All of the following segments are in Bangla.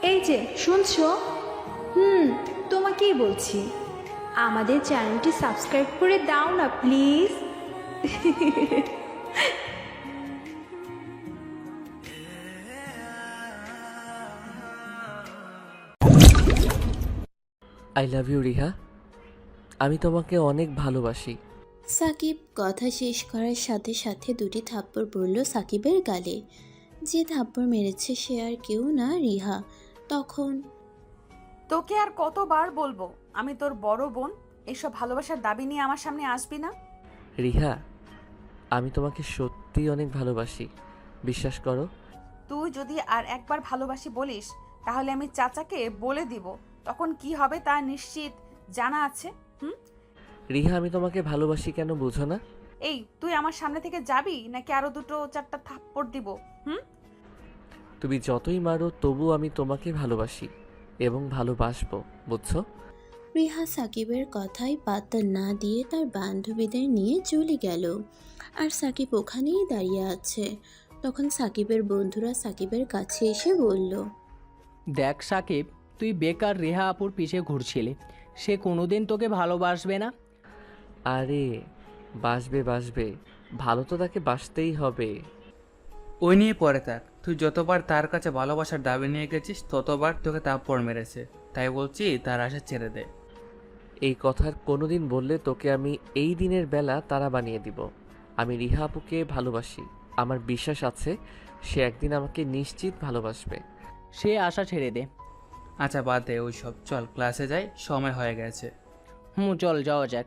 এই যে শুনছো? তোমাকেই বলছি, আমাদের চ্যানেলটি সাবস্ক্রাইব করে দাও না please. I love you Riha, আমি তোমাকে অনেক ভালোবাসি। সাকিব কথা শেষ করার সাথে সাথে দুটি থাপ্পড় পড়ল সাকিবের গালে। যে থাপ্পড় মেরেছে সে আর কেউ না, রিহা। তখন তোকে আর কতবার বলবো আমি তোর বড় বোন, এইসব ভালোবাসার দাবি নিয়ে আমার সামনে আসবি না। রিহা, আমি তোমাকে সত্যি অনেক ভালোবাসি, বিশ্বাস করো। তুই যদি আর একবার ভালোবাসি বলিস তাহলে আমি চাচাকে বলে দিব, তখন কি হবে তা নিশ্চিত জানা আছে। রিহা, আমি তোমাকে ভালোবাসি কেন বুঝো না? এই তুই আমার সামনে থেকে যাবি নাকি আরো দুটো চারটা থাপ্পড় দিব? তুমি যতই মারো তবু আমি তোমাকে ভালোবাসি এবং ভালোবাসবো, বুঝছো? রিহা সাকিবের কথায় পাত্তা না দিয়ে তার বান্ধবীদের নিয়ে চলে গেল। আর সাকিব ওখানেই দাঁড়িয়ে আছে। তখন সাকিবের বন্ধুরা সাকিবের কাছে এসে বলল, দেখ সাকিব, তুই বেকার রেহা আপুর পিছে ঘুরছিলি। সে কোনোদিন তোকে ভালোবাসবে না। আরে বাসবে বাসবে, ভালো তো তাকে বাসতেই হবে। ওই নিয়ে পরে থাক। তুই যতবার তার কাছে ভালোবাসার দাবি নিয়ে গেছিস ততবার তোকে থাপ্পড় মেরেছে। তাই বলছি তার আশা ছেড়ে দে। এই কথার কোনোদিন বললে তোকে আমি এই দিনের বেলা তারা বানিয়ে দিব। আমি রিহা আপুকে ভালোবাসি, আমার বিশ্বাস আছে সে একদিন আমাকে নিশ্চিত ভালোবাসবে। সে আশা ছেড়ে দে। আচ্ছা বাদ দে ওইসব, চল ক্লাসে যাই, সময় হয়ে গেছে। চল যাওয়া যাক।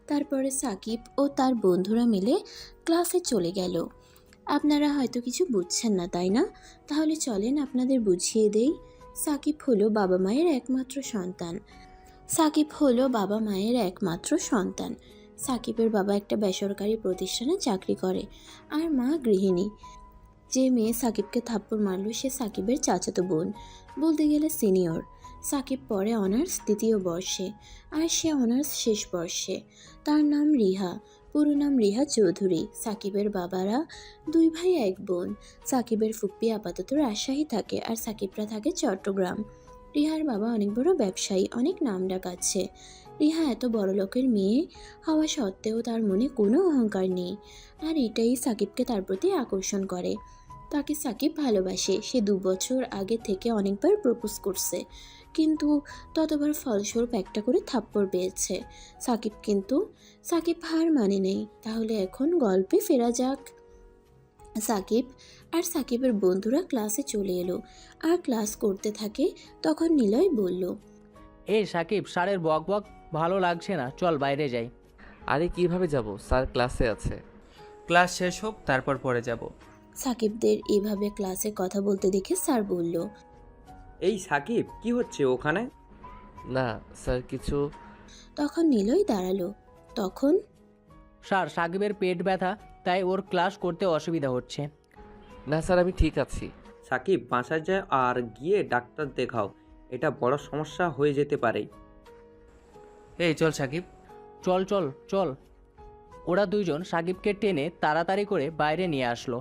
তারপরে সাকিব ও তার বন্ধুরা মিলে ক্লাসে চলে গেল। আপনারা হয়তো কিছু বুঝছেন না, তাই না? তাহলে চলেন আপনাদের বুঝিয়ে দেই। সাকিব হলো বাবা মায়ের একমাত্র সন্তান। সাকিবের বাবা একটা বেসরকারি প্রতিষ্ঠানে চাকরি করে আর মা গৃহিণী। যে মেয়ে সাকিবকে থাপ্পড় মারল সে সাকিবের চাচাতো বোন, বলতে গেলে সিনিয়র। সাকিব পড়ে অনার্স দ্বিতীয় বর্ষে আর সে অনার্স শেষ বর্ষে। তার নাম রিহা, পুরো নাম রিহা চৌধুরী। সাকিবের বাবারা দুই ভাই এক বোন। সাকিবের ফুপ্পি আপাতত রাজশাহী থাকে আর সাকিবরা থাকে চট্টগ্রাম। রিহার বাবা অনেক বড় ব্যবসায়ী, অনেক নামডাক আছে। রিহা এত বড় লোকের মেয়ে হওয়া সত্ত্বেও তার মনে কোনো অহংকার নেই, আর এটাই সাকিবকে তার প্রতি আকর্ষণ করে। তাকে সাকিব ভালোবাসে। সে 2 বছর আগে থেকে অনেকবার প্রপোজ করছে, কিন্তু ততবার ফলস্বরূপ একটা করে থাপ্পড় পেয়েছে সাকিব হার মানে নেই। তাহলে এখন গল্পে ফেরা যাক। সাকিব আর সাকিবের বন্ধুরা ক্লাসে চলে এলো আর ক্লাস করতে থাকে। তখন নিলয় বলল, এই সাকিব, স্যারের বক বক ভালো লাগছে না, চল বাইরে যাই। আরে কিভাবে যাব, স্যার ক্লাসে আছে। ক্লাস শেষ হোক তারপর পরে যাব। সাকিবদের এভাবে ক্লাসে কথা বলতে দেখে স্যার বলল, এই সাকিব, কি হচ্ছে ওখানে? না স্যার কিছু। তখন নিলয় দাঁড়ালো। তখন স্যার, সাকিবের পেট ব্যথা, তাই ওর ক্লাস করতে অসুবিধা হচ্ছে। না স্যার, আমি ঠিক আছি। সাকিব, বাসায় যায় আর গিয়ে ডাক্তার দেখাও, এটা বড় সমস্যা হয়ে যেতে পারে। এই চল সাকিব। চল চল চল। ওরা দুইজন সাকিবকে টেনে তাড়াতাড়ি করে বাইরে নিয়ে আসলো।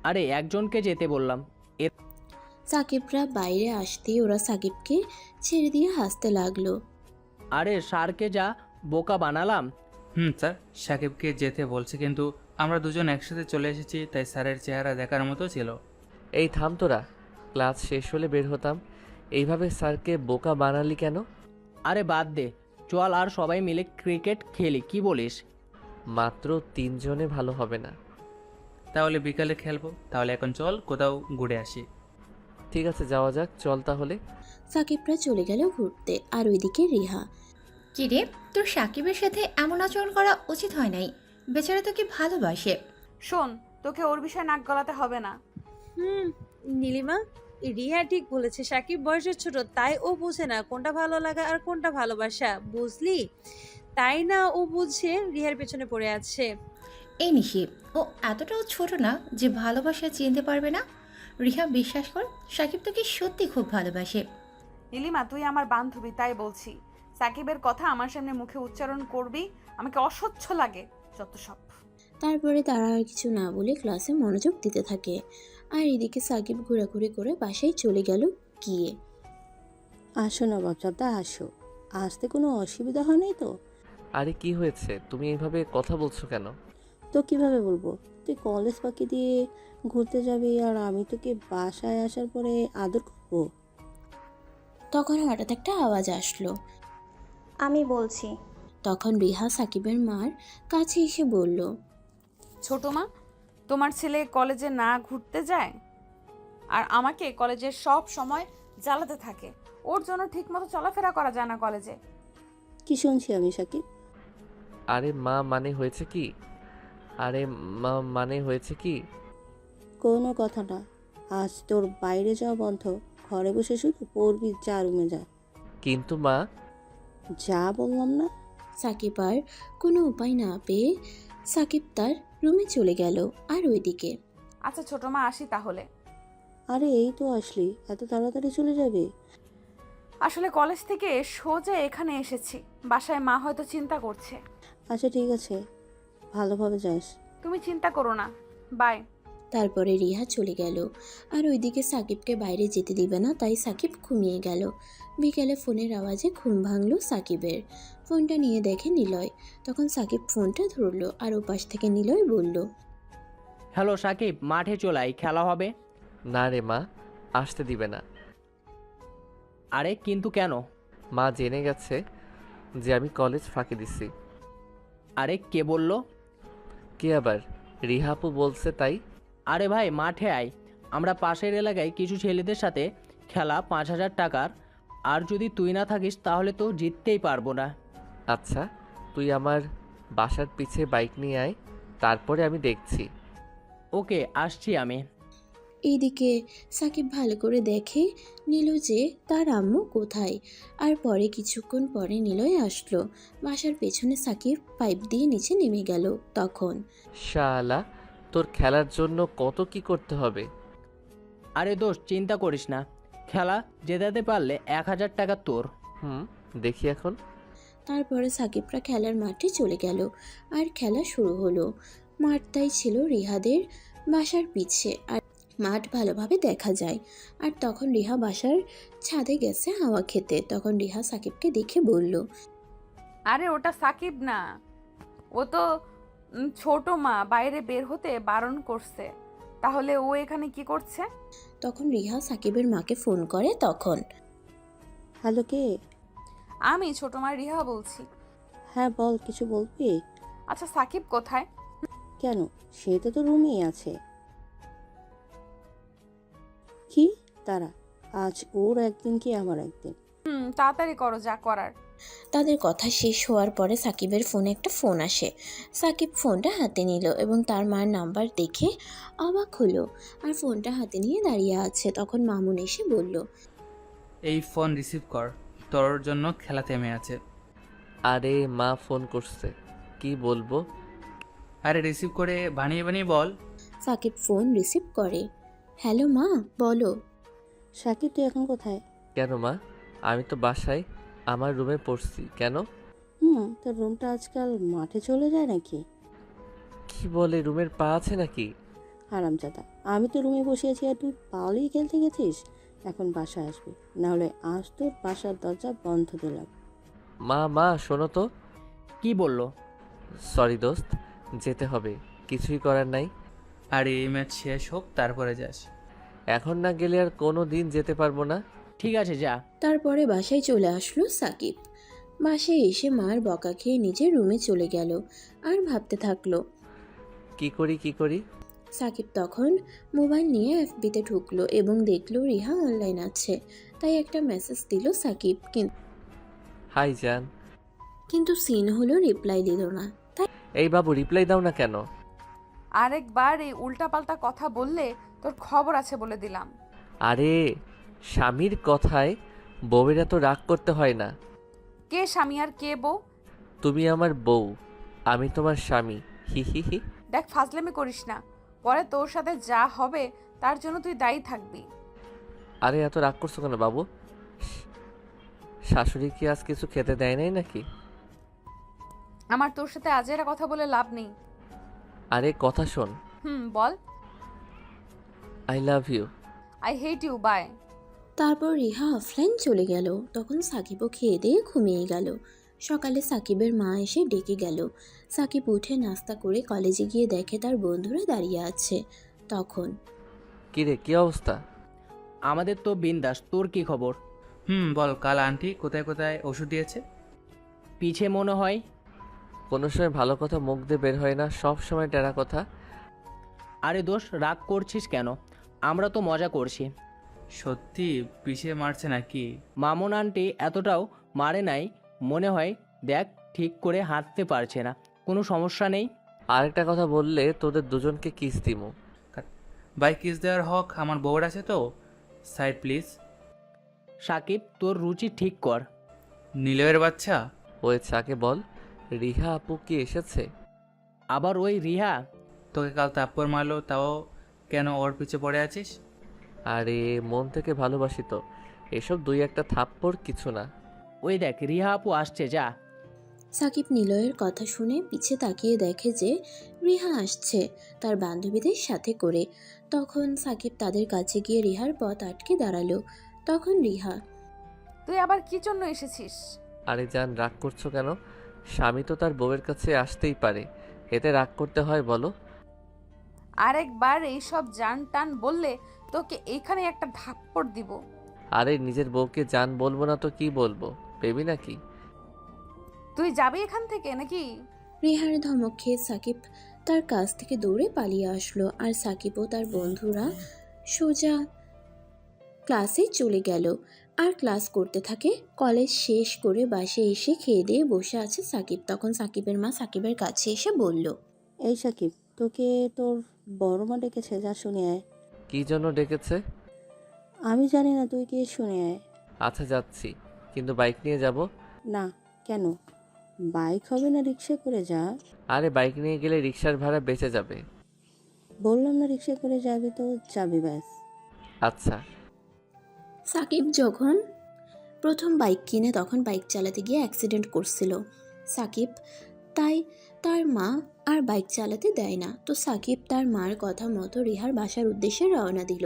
আরে একজনকে যেতে বললাম। সাকিবরা বাইরে আসতেই ওরা সাকিবকে ছেড়ে দিয়ে হাসতে লাগলো। আরে স্যারকে যা বোকা বানালাম। স্যার, সাকিবকে যেতে বলছে, কিন্তু আমরা দুজন একসাথে চলে এসেছি, তাই স্যারের চেহারা দেখার মতো ছিল। এই থাম তোরা, ক্লাস শেষ হলে বের হতাম, এইভাবে স্যারকে বোকা বানালি কেন? আরে বাদ দে, চল আর সবাই মিলে ক্রিকেট খেলি, কি বলিস? মাত্র 3 জনে ভালো হবে না। তাহলে বিকালে খেলবো। তাহলে এখন চল কোথাও ঘুরে আসি। ঠিক আছে যাওয়া যাক, চল তাহলে। সাকিবরা চলে গেল ঘুরতে, আর ওইদিকে রিহা। কিরে, তোর সাকিবের সাথে এমন আচরণ করা উচিত হয় নাই। বেচারা তোকে ভালোবাসে। শোন, তোকে ওর বিষয়ে নাক গলাতে হবে না। নীলিমা, রিহা ঠিক বলেছে। সাকিব বয়সে ছোট, তাই ও বুঝে না কোনটা ভালো লাগা আর কোনটা ভালোবাসা, বুঝলি? তাই না ও বুঝে রিহার পেছনে পড়ে আছে। এই নিশি, ও এতটাও ছোট না যে ভালোবাসা চিনতে পারবে না। রিহা, বিশ্বাস কর, সাকিব তোকে সত্যি খুব ভালোবাসে। নীলিমা, তুই আমার বান্ধবী তাই বলছি। সাকিবের কথা আমার সামনে মুখে উচ্চারণ করবি, আমাকে অসহ্য লাগে যত সব। তারপরে তারা আর কিছু না বলে ক্লাসে মনোযোগ দিতে থাকে। আর এদিকে সাকিব ঘোরাঘুরি করে বাসায় চলে গেল গিয়ে। আসো না বাচ্চাটা, আসো। আসতে কোনো অসুবিধা হয় নাই তো? আরে কি হয়েছে, তুমি এইভাবে কথা বলছো কেন? তো কিভাবে বলবো? তুই কলেজ ফাঁকি দিয়ে ঘুরতে যাবি আর আমি তোকে বাসায় আসার পরে আদর করবো? তখন হঠাৎ একটা আওয়াজ আসলো। আমি বলছি। তখন রিহা সাকিবের মার কাছে এসে বলল, ছোট মা, তোমার ছেলে কলেজে না ঘুরতে যায় আর আমাকে কলেজের সব সময় জ্বালাতে থাকে। ওর জন্য ঠিকমতো চলাফেরা করা যায় না কলেজে। কি শুনছি আমি সাকিব? আরে মা, মানে হয়েছে কি? আরে মা, মানে হয়েছে কি? কোনো কথা না। আজ তোর বাইরে যাওয়া বন্ধ। ঘরে বসে শুধু পড়বি, যা রুমে যা। কিন্তু মা। যা বললাম না? সাকিব আর কোনো উপায় না পেয়ে সাকিব তার রুমে চলে গেল। আর ওইদিকে আচ্ছা ছোট মা, আসি তাহলে। আরে এই তো আসলি, এত তাড়াতাড়ি চলে যাবে? আসলে কলেজ থেকে সোজা এখানে এসেছি। বাসায় মা হয়তো চিন্তা করছে। আচ্ছা ঠিক আছে, ভালোভাবে যাস। তুমি চিন্তা করো না, বাই। তারপরে রিহা চলে গেল। আর ওইদিকে সাকিবকে বাইরে যেতে দিবে না, তাই সাকিব ঘুমিয়ে গেল। বিকেলে ফোনের আওয়াজে ঘুম ভাঙল সাকিবের। ফোনটা নিয়ে দেখে নিলয়। তখন সাকিব ফোনটা ধরলো আর ওপাশ থেকে নিলয় বলল, হ্যালো সাকিব, মাঠে চলাই, খেলা হবে। না রে মা, আসতে দিবে না। আরে কিন্তু কেন? মা জেনে গেছে যে আমি কলেজ ফাঁকি দিছি। আরে কে বলল? কে আবার? রিহাপু বলছে তাই। আরে ভাই, মাঠে আয়। আমরা পাশের এলাকায় কিছু ছেলেদের সাথে খেলা, 5,000 টাকার। আর যদি তুই না থাকিস তাহলে তো জিততেই পারবো না। আচ্ছা, তুই আমার বাসার পিছে বাইক নিয়ে আয়, তারপরে আমি দেখছি। ওকে, আসছি আমি। এইদিকে সাকিব ভালো করে দেখে নিল যে তার আম্মু কোথায়। আর পরে কিছুক্ষণ পরে নিলয় আসলো। বাসার পেছনে সাকিব পাইপ দিয়ে নিচে নেমে গেল। তখন শালা, তোর খেলার জন্য কত কি করতে হবে। আরে দোস্ত, চিন্তা করিস না। খেলা জেতাতে পারলে 1,000 টাকা তোর। দেখি এখন। তারপরে সাকিবরা খেলার মাঠে চলে গেল। আর খেলা শুরু হলো। মাঠটাই ছিল রিহাদের বাসার পিছে। আর মাঠ ভালোভাবে দেখা যায়। আর তখন রিহা বাসার ছাদে গেছে হাওয়া খেতে। তখন রিহা সাকিবকে দেখে বলল, আরে ওটা সাকিব না, ও তো ছোট মা বাইরে বের হতে বারণ করছে। তাহলে ও এখানে কি করছে? তখন রিহা সাকিবের মাকে ফোন করে। তখন হ্যালো, কে? আমি ছোট মা রিহা বলছি। হ্যাঁ বল, কিছু বলবি? আচ্ছা সাকিব কোথায়? কেন, সে তো তোর রুমেই আছে। কি তারা? আজ ওর একদিন কি আমার একদিন? তাড়াতাড়ি করো যা করার। তাদের কথা শেষ হওয়ার পরে সাকিবের ফোনে একটা ফোন আসে। সাকিব ফোনটা হাতে নিল এবং তার মার নাম্বার দেখে অবাক হলো। আর ফোনটা হাতে নিয়ে দাঁড়িয়ে আছে। তখন মামুন এসে বলল, এই ফোন রিসিভ কর, তোর জন্য খেলা থেমে আছে। আরে মা ফোন করছে, কি বলবো? আরে রিসিভ করে বানিয়ে বানিয়ে বল। সাকিব ফোন রিসিভ করে। হ্যালো মা, বলো। সাকিব, তুই এখন কোথায়? কেন মা? আমি তো বাসায় আমার রুমে পড়ছি। কেন? তোর রুমটা আজকাল মাঠে চলে যায় নাকি? কি বলে, রুমের পা আছে নাকি? হারামজাদা, আমি তো রুমে বসে আছি আর তুই পাওয়ালেই খেলতে গেছিস। এখন বাসায় আসবি, নাহলে আজ তোর বাসার দরজা বন্ধ দিলাম। মা শোনো তো। কি বললো? সরি দোস্ত, যেতে হবে, কিছুই করার নাই। আর এই ম্যাচ শেষ হোক, তারপরে যাস। এখন না গেলে আর কোনো দিন যেতে পারবো না। ঠিক আছে, যা। তারপরে বাসায় চলে আসলো সাকিব। বাসায় এসে মার বকা খেয়ে নিজের রুমে চলে গেল। আর ভাবতে থাকলো। কি করি। সাকিব তখন মোবাইল নিয়ে এফবিতে ঢুকলো এবং দেখলো রিহা অনলাইন আছে। তাই একটা মেসেজ দিল সাকিব। হাই জান। কিন্তু সিন হলো রিপ্লাই দিল না। এই বাবু, রিপ্লাই দাও না কেন? আরেকবার এই উল্টাপাল্টা কথা বললে তোর খবর আছে বলে দিলাম। আরে স্বামীর কথায় বউয়ের এত রাগ করতে হয় না। কে স্বামী আর কে বউ? তুমি আমার বউ, আমি তোমার স্বামী। হি। দেখ, ফাজলামি করিস না। পরে তোর সাথে যা হবে তার জন্য তুই দায়ী থাকবি। আরে এত রাগ করছো কেন বাবু? শাশুড়ি কি আজ কিছু খেতে দেয় নাই নাকি? আমার তোর সাথে আজেরা কথা বলে লাভ নেই। আরে কথা শোন। বল। I love you. I hate you, bye. তারপর রিহা অফলাইন চলে গেল। তখন সাকিবও খেয়ে দিয়ে ঘুমিয়ে গেল। সকালে সাকিবের মা এসে ডেকে গেল। সাকিব উঠে নাস্তা করে কলেজে গিয়ে দেখে তার বন্ধুরা দাঁড়িয়ে আছে। তখন কিরে, কি অবস্থা? আমাদের তো বিন্দাস, তোর কি খবর? বল, কাল আন্টি কোথায় কোথায় ওষুধ দিয়েছে? পিছে মনে হয়। কোনো সময় ভালো কথা মুখ দিয়ে বের হয় না, সব সময় টেরা কথা। আরে দোষ, রাগ করছিস কেন? আমরা তো মজা করছি। সত্যি পিছিয়ে মারছে নাকি? মামুন আন্টি এতটাও মারে নাই মনে হয়। দেখ, ঠিক করে হাঁটতে পারছে না। কোনো সমস্যা নেই। আরেকটা কথা বললে তোদের দুজনকে কিস দিমু। ভাই, কিস দেওয়ার হক আমার বউর আছে তো। Side please. সাকিব, তোর রুচি ঠিক কর। নীলয়ের বাচ্চা। ওই চাকে বল, রিহা আপু কি এসেছে? আবার ওই রিহা? তোকে কাল তাপ্পর মারলো, তাও কেন ওর পিছে পড়ে আছিস? আরে মন থেকে ভালোবাসি তো, এসব দুই একটা থাপ্পড় কিছু না। ওই দেখ, রিহা আপু আসছে, যা। সাকিব নিলয়ের কথা শুনে পিছে তাকিয়ে দেখে যে রিহা আসছে তার বান্ধবীদের সাথে করে। তখন সাকিব তাদের কাছে গিয়ে রিহার পথ আটকে দাঁড়ালো। তখন রিহা, তুই আবার কি জন্য এসেছিস? আরে জান, রাগ করছো কেন? স্বামী তো তার বউয়ের কাছে আসতেই পারে, এতে রাগ করতে হয় বলো? আরেকবার এইসব জান টান বললে তোকে এইখানে একটা থাপ্পড় দিব। আরে নিজের বউকে জান বলবো না তো কি বলবো, বেবি নাকি? তুই যাবি এখান থেকে নাকি? রিহার ধমক খেয়ে সাকিব তার কাছ থেকে দৌড়ে পালিয়ে আসলো। আর সাকিব ও তার বন্ধুরা সোজা ক্লাসে চলে গেল আর ক্লাস করতে থাকে। কলেজ শেষ করে বাসে এসে খেয়ে দিয়ে বসে আছে সাকিব। তখন সাকিবের মা সাকিবের কাছে এসে বলল, এই সাকিব, তোকে তোর বড় মা ডেকেছে, যা শুনে আয়। কি জন্য ডেকেছে? আমি জানি না, তুই গিয়ে শুনে আয়। আচ্ছা যাচ্ছি, কিন্তু বাইক নিয়ে যাব। না, কেন? বাইক হবে না, রিক্সা করে যা। আরে বাইক নিয়ে গেলে রিক্সার ভাড়া বেঁচে যাবে। বললাম না রিক্সা করে যাবি তো যাবি, ব্যাস। আচ্ছা। সাকিব যখন প্রথম বাইক কিনে তখন বাইক চালাতে গিয়ে অ্যাক্সিডেন্ট করছিল সাকিব, তাই তার মা আর বাইক চালাতে দেয় না। তো সাকিব তার মার কথা মতো রিহার বাসার উদ্দেশ্যে রওনা দিল।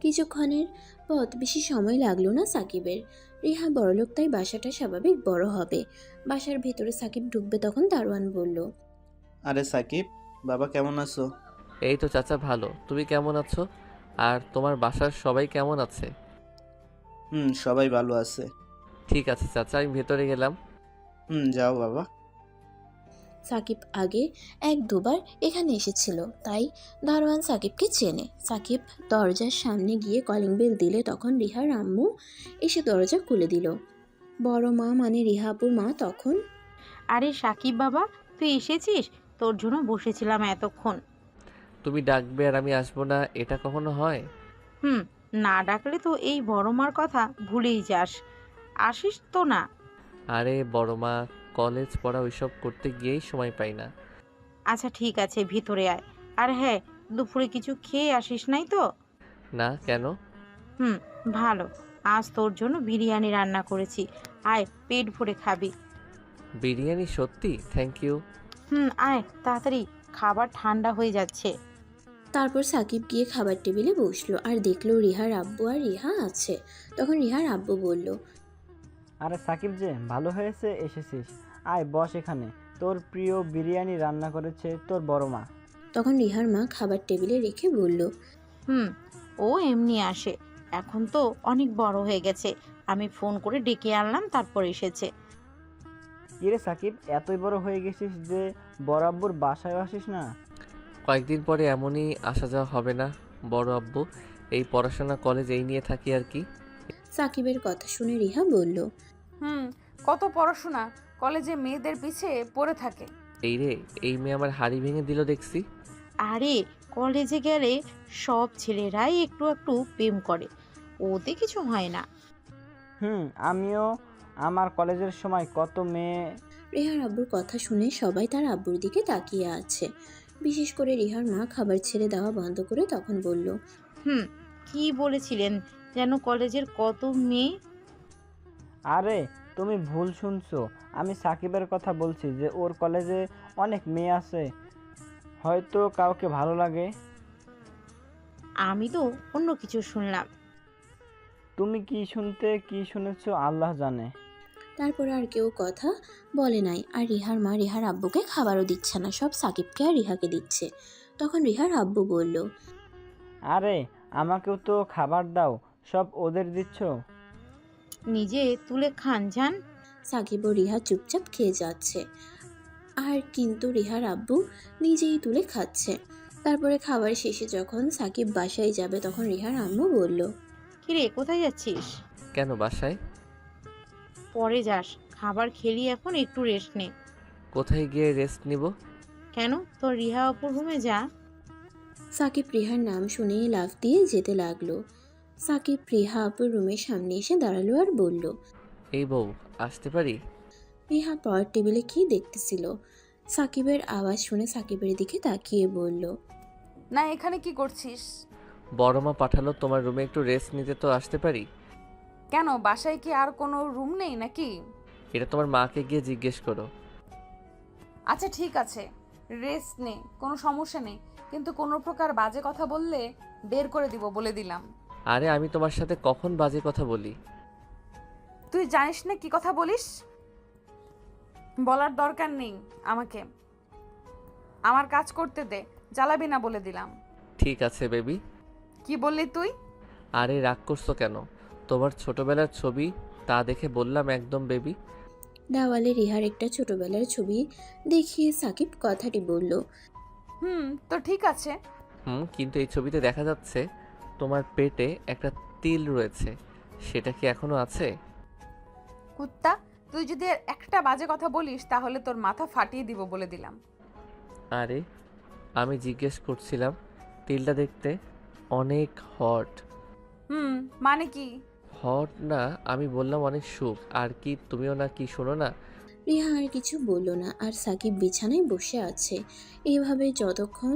কিছুক্ষণের পথ, বেশি সময় লাগলো না সাকিবের। রিহা বড়লোক, তাই বাসাটা স্বাভাবিক বড় হবে। বাসার ভেতরে সাকিব ঢুকবে তখন দারোয়ান বলল, আরে সাকিব, বাবা কেমন আছো? এই তো চাচা, ভালো। তুমি কেমন আছো? আর তোমার বাসার সবাই কেমন আছে? সবাই ভালো আছে। ঠিক আছে চাচা, আমি ভেতরে গেলাম। যাও বাবা। সাকিব আগে এক দুবার এখানে এসেছিল, তাই দারোয়ান সাকিবকে চেনে। সাকিব দরজার সামনে গিয়ে কলিং বেল দিলে তখন রিহার আম্মু এসে দরজা খুলে দিল। বড় মা মানে রিহা আপুর মা তখন, আরে সাকিব বাবা, তুই এসেছিস? তোর জন্য বসেছিলাম এতক্ষণ। তুমি ডাকবে আর আমি আসবো না, এটা কখনো হয়? না ডাকলে তো এই বড় মার কথা ভুলেই যাস। আসিস তো না। আরে বড় মা, কলেজ পড়া ওইসব করতে গিয়েই সময় পাই না। আচ্ছা ঠিক আছে, ভিতরে আয়। আর হ্যাঁ, দুপুরে কিছু খেয়ে আসিস নাই তো? না, কেন? ভালো, আজ তোর জন্য বিরিয়ানি রান্না করেছি, আয় পেট ভরে খাবি। বিরিয়ানি? সত্যি? Thank you. আয় তাড়াতাড়ি, খাবার ঠান্ডা হয়ে যাচ্ছে। তারপর সাকিব গিয়ে খাবার টেবিলে বসলো আর দেখলো রিহার আব্বু আর রিহা আছে। তখন রিহার আব্বু বলল, আরে সাকিব যে, ভালো হয়েছে এসেছিস। আয় বস এখানে, তোর প্রিয় বিরিয়ানি রান্না করেছে তোর বড় মা। তখন রিহার মা খাবার টেবিলে রেখে বলল, ও এমনি আসে, এখন তো অনেক বড় হয়ে গেছে। আমি ফোন করে ডেকে আনলাম, তারপর এসেছে। কিরে সাকিব, এতই বড় হয়ে গেছিস যে বড় আব্বুর বাসায় আসিস না? কয়েকদিন পরে এমনই আসা যাওয়া হবে না বড় আব্বু, এই পড়াশোনা কলেজ এই নিয়ে থাকি আর কি। সাকিবের কথা শুনে রিহা বলল, কত পড়াশোনা, কলেজে মেয়েদের পিছে পড়ে থাকে। এই রে, এই মেয়ে আমার হাড়ি ভেঙে দিল দেখছি। আরে কলেজে গেলে সব ছেলেরাই একটু একটু প্রেম করে, ওতে কিছু হয় না। আমিও আমার কলেজের সময় কত মেয়ে। রিহার আব্বুর কথা শুনে সবাই তার আব্বুর দিকে তাকিয়ে আছে। বিশেষ করে রিহার মা খাবার ছেড়ে দেওয়া বন্ধ করে তখন বলল, কি বলেছিলেন যেন, কলেজের কত মেয়ে? আরে তুমি ভুল শুনছো, আমি সাকিবের কথা বলছি যে ওর কলেজে অনেক মেয়ে আছে, হয়তো কাউকে ভালো লাগে। আমি তো অন্য কিছু শুনলাম। তুমি কি শুনেছো আল্লাহ জানে। তারপরে আর কেউ কথা বলে নাই। আর রিহার মা রিহার আব্বুকে খাবারও দিচ্ছে না, সব সাকিবকে আর রিহাকে দিচ্ছে। তখন রিহার আব্বু বলল, আরে আমাকেও তো খাবার দাও, সব ওদের দিচ্ছ। নিজে তুলে খান যান। সাকিব ও রিহা চুপচাপ খেয়ে যাচ্ছে, আর কিন্তু রিহার আব্বু নিজেই তুলে খাচ্ছে। তারপরে খাবার শেষে যখন সাকিব বাসায় যাবে তখন রিহার আম্মু বলল, কিরে কোথায় যাচ্ছিস? কেন বাসায়? পরে যাস, খাবার খেলি এখন, একটু রেস্ট নে। কোথায় গিয়ে রেস্ট নিব? কেন, তোর রিহা অপুর রুমে যা। সাকিব রিহার নাম শুনেই লাফ দিয়ে যেতে লাগলো। সাকিব রিহা আপুর রুমের সামনে এসে দাঁড়ালো আর বলল, এই বউ, আসতে পারি? রিহা পরের টেবিলে কি দেখতেছিল। সাকিবের আওয়াজ শুনে সাকিবের দিকে তাকিয়ে বলল, না, এখানে কি করছিস? বড় মা পাঠালো তোমার রুমে একটু রেস্ট নিতে, তো আসতে পারি? কেন, বাসায় কি আর কোনো রুম নেই নাকি? এটা তোমার মাকে গিয়ে জিজ্ঞেস করো। আচ্ছা ঠিক আছে, রেস্ট নে, কোনো সমস্যা নেই, কিন্তু কোনো প্রকার বাজে কথা বললে বের করে দিব, বলে দিলাম। আরে আমি তোমার সাথে কখন বাজে কথা বলি? তুই জানিস না কি কথা বলিস? বলার দরকার নেই আমাকে, আমার কাজ করতে দে, জ্বালাবি না, বলে দিলাম। ঠিক আছে বেবি। কি বললি তুই? আরে রাগ করছো কেন? তোমার ছোটবেলার ছবি, তা দেখে বললাম একদম বেবি। দেওয়ালে রিহার একটা ছোটবেলার ছবি দেখিয়ে সাকিব কথাটি বলল, তো ঠিক আছে। কিন্তু এই ছবিতে দেখা যাচ্ছে তোমার পেটে একটা তিল রয়েছে, সেটা কি এখনো আছে? কুত্তা, তুই যদি আর একটা বাজে কথা বলিস তাহলে তোর মাথা ফাটিয়ে দিব, বলে দিলাম। আরে আমি জিজ্ঞেস করছিলাম, তিলটা দেখতে অনেক হট। মানে কি? হট না, আমি বললাম অনেক সুখ। আর কি তুমিও না কি শোনো না? রিহা আর কিছু বলল না, আর সাকিব বিছানায় বসে আছে। এভাবে যতক্ষণ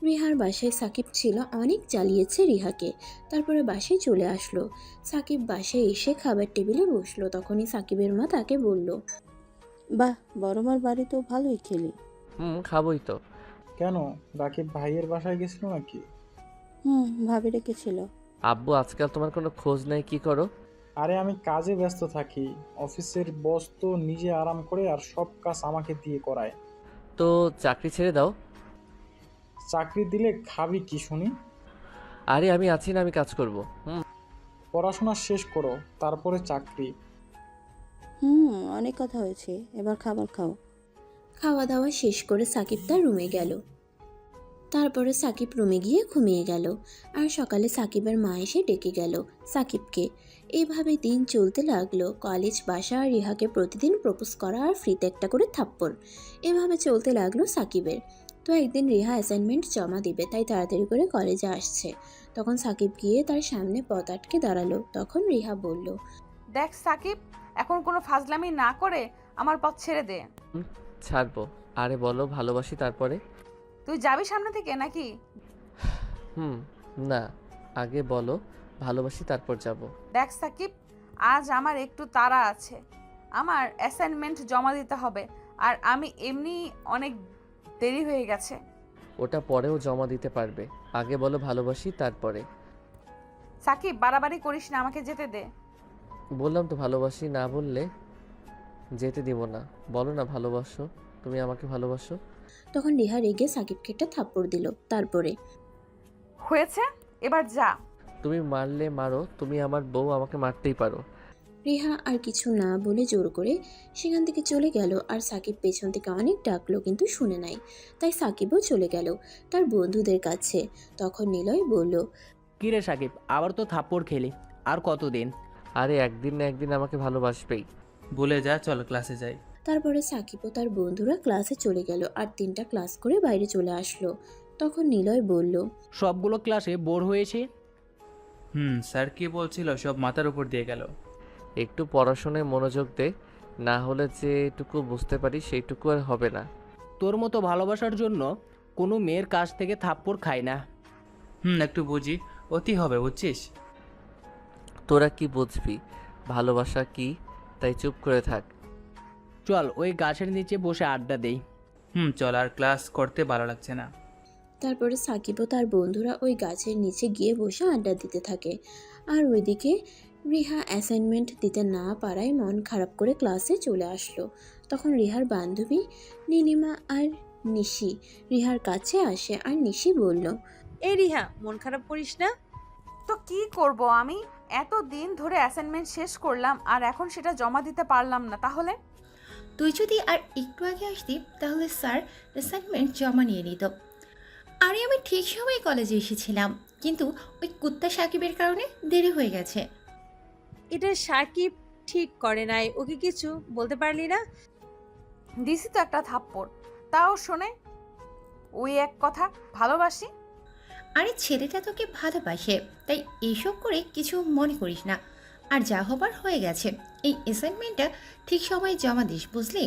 রিহার বাসায় সাকিব ছিল অনেক জ্বালিয়েছে রিহাকে। তারপরে বাসায় চলে আসলো। সাকিব বাসায় এসে খাবার টেবিলে বসলো। তখনই সাকিবের মা তাকে বলল, বাহ, বড় মার বাড়ি তো ভালোই খেলি। খাবোই তো। কেন, রাকিব ভাইয়ের বাসায় গেছিল নাকি? ভাবি রেখেছিল। আব্বু আজকাল তোমার কোনো খোঁজ নাই, কি করো? আরে আমি কাজে ব্যস্ত থাকি, অফিসের বস তো নিজে আরাম করে আর সব কাজ আমাকে দিয়ে করায়। তো চাকরি ছেড়ে দাও। চাকরি দিলে খাবি কি শুনি? আরে আমি আছি না, আমি কাজ করব। পড়াশোনা শেষ করো, তারপরে চাকরি। অনেক কথা হয়েছে, এবার খাবার খাও। খাওয়া দাওয়া শেষ করে সাকিব তার রুমে গেল। তারপরে সাকিব রুমে গিয়ে ঘুমিয়ে গেল। আর সকালে সাকিবের মা এসে ডেকে গেল সাকিবকে। এভাবে দিন চলতে লাগলো। কলেজ, বাসা আর রিহাকে প্রতিদিন প্রপোজ করা আর ফ্রিতে একটা করে থাপ্পড়, এভাবে চলতে লাগলো সাকিবের। তো একদিন রিহা অ্যাসাইনমেন্ট জমা দিবে, তাই তাড়াতাড়ি করে কলেজে আসছে। তখন সাকিব গিয়ে তার সামনে পথ আটকে দাঁড়ালো। তখন রিহা বলল, দেখ সাকিব, এখন কোনো ফাজলামি না করে আমার পথ ছেড়ে দে। ছাড়বো। আরে বলো ভালোবাসি, তারপরে? তুই যাবি সামনে থেকে নাকি? না, আগে বলো ভালোবাসি, তারপর যাব। দেখ সাকিব, আজ আমার একটু তাড়া আছে, আমার অ্যাসাইনমেন্ট জমা দিতে হবে, আর আমি এমনি অনেক দেরি হয়ে গেছে। ওটা পরেও জমা দিতে পারবে, আগে বলো ভালোবাসি, তারপরে। সাকিব, বাড়াবাড়ি করিস না, আমাকে যেতে দে। বললাম তো ভালোবাসি, না বললে যেতে দিব না। বলো না ভালোবাসো, তুমি আমাকে ভালোবাসো। তখন রিহা রেগে সাকিবকে একটা থাপ্পড় দিল। তারপরে, হয়েছে, এবার যা। তুমি মারলে মারো, তুমি আমার বউ, আমাকে মারতেই পারো। রিহা আর কিছু না বলে জোর করে সেখান থেকে চলে গেল। আর সাকিব পেছন থেকে অনেক ডাকলো কিন্তু শুনে নাই, তাই সাকিবও চলে গেল তার বন্ধুদের কাছে। তখন নিলয় বলল, কিরে সাকিব, আবার তো থাপ্পড় খেলি, আর কতদিন? আরে একদিন না একদিন আমাকে ভালোবাসবেই। বলে যা, চল ক্লাসে যাই। তারপরে সাকিব ও তার বন্ধুরা ক্লাসে চলে গেল আর 3টা ক্লাস করে বাইরে চলে আসলো। তখন নিলয় বলল, সবগুলো ক্লাসে বোর হয়েছে। স্যার কি বলছিল সব মাথার উপর দিয়ে গেল। একটু পড়াশোনায় মনোযোগ দে, না হলে যেটুকু বুঝতে পারি সেইটুকু আর হবে না। তোর মতো ভালোবাসার জন্য কোনো মেয়ের কাছ থেকে থাপ্পড় খায় না। একটু বুঝি, অতি হবে, বুঝছিস? তোরা কি বুঝবি ভালোবাসা কি, তাই চুপ করে থাক। চল ওই গাছের নিচে বসে আড্ডা দেই। চল, আর ক্লাস করতে ভালো লাগছে না। তারপরে সাকিব ও তার বন্ধুরা ওই গাছের নিচে গিয়ে বসে আড্ডা দিতে থাকে। আর ওইদিকে রিহা অ্যাসাইনমেন্ট দিতে না পারায় মন খারাপ করে ক্লাসে চলে আসলো। তখন রিহার বান্ধবী নীলিমা আর নিশি রিহার কাছে আসে আর নিশি বলল, এই রিহা, মন খারাপ করিস না। তো কি করব আমি? এত দিন ধরে অ্যাসাইনমেন্ট শেষ করলাম আর এখন সেটা জমা দিতে পারলাম না, তাহলে? তুই যদি আর একটু আগে আসতি তাহলে স্যার অ্যাসাইনমেন্ট জমা নিয়ে নিত। আরে আমি ঠিক সময় কলেজে এসেছিলাম, কিন্তু ওই কুত্তা সাকিবের কারণে দেরি হয়ে গেছে। এটা সাকিব ঠিক করে নাই, ওকে কিছু বলতে পারলি না? দিছি তো একটা থাপ্পড়, তাও শোনে। ওই এক কথা, ভালোবাসি। আরে ছেলেটা তোকে ভালোবাসে, তাই এইসব করে কিছু মনে করিস না। আর যা হবার হয়ে গেছে, এই অ্যাসাইনমেন্টটা ঠিক সময়ে জমা দিস, বুঝলি?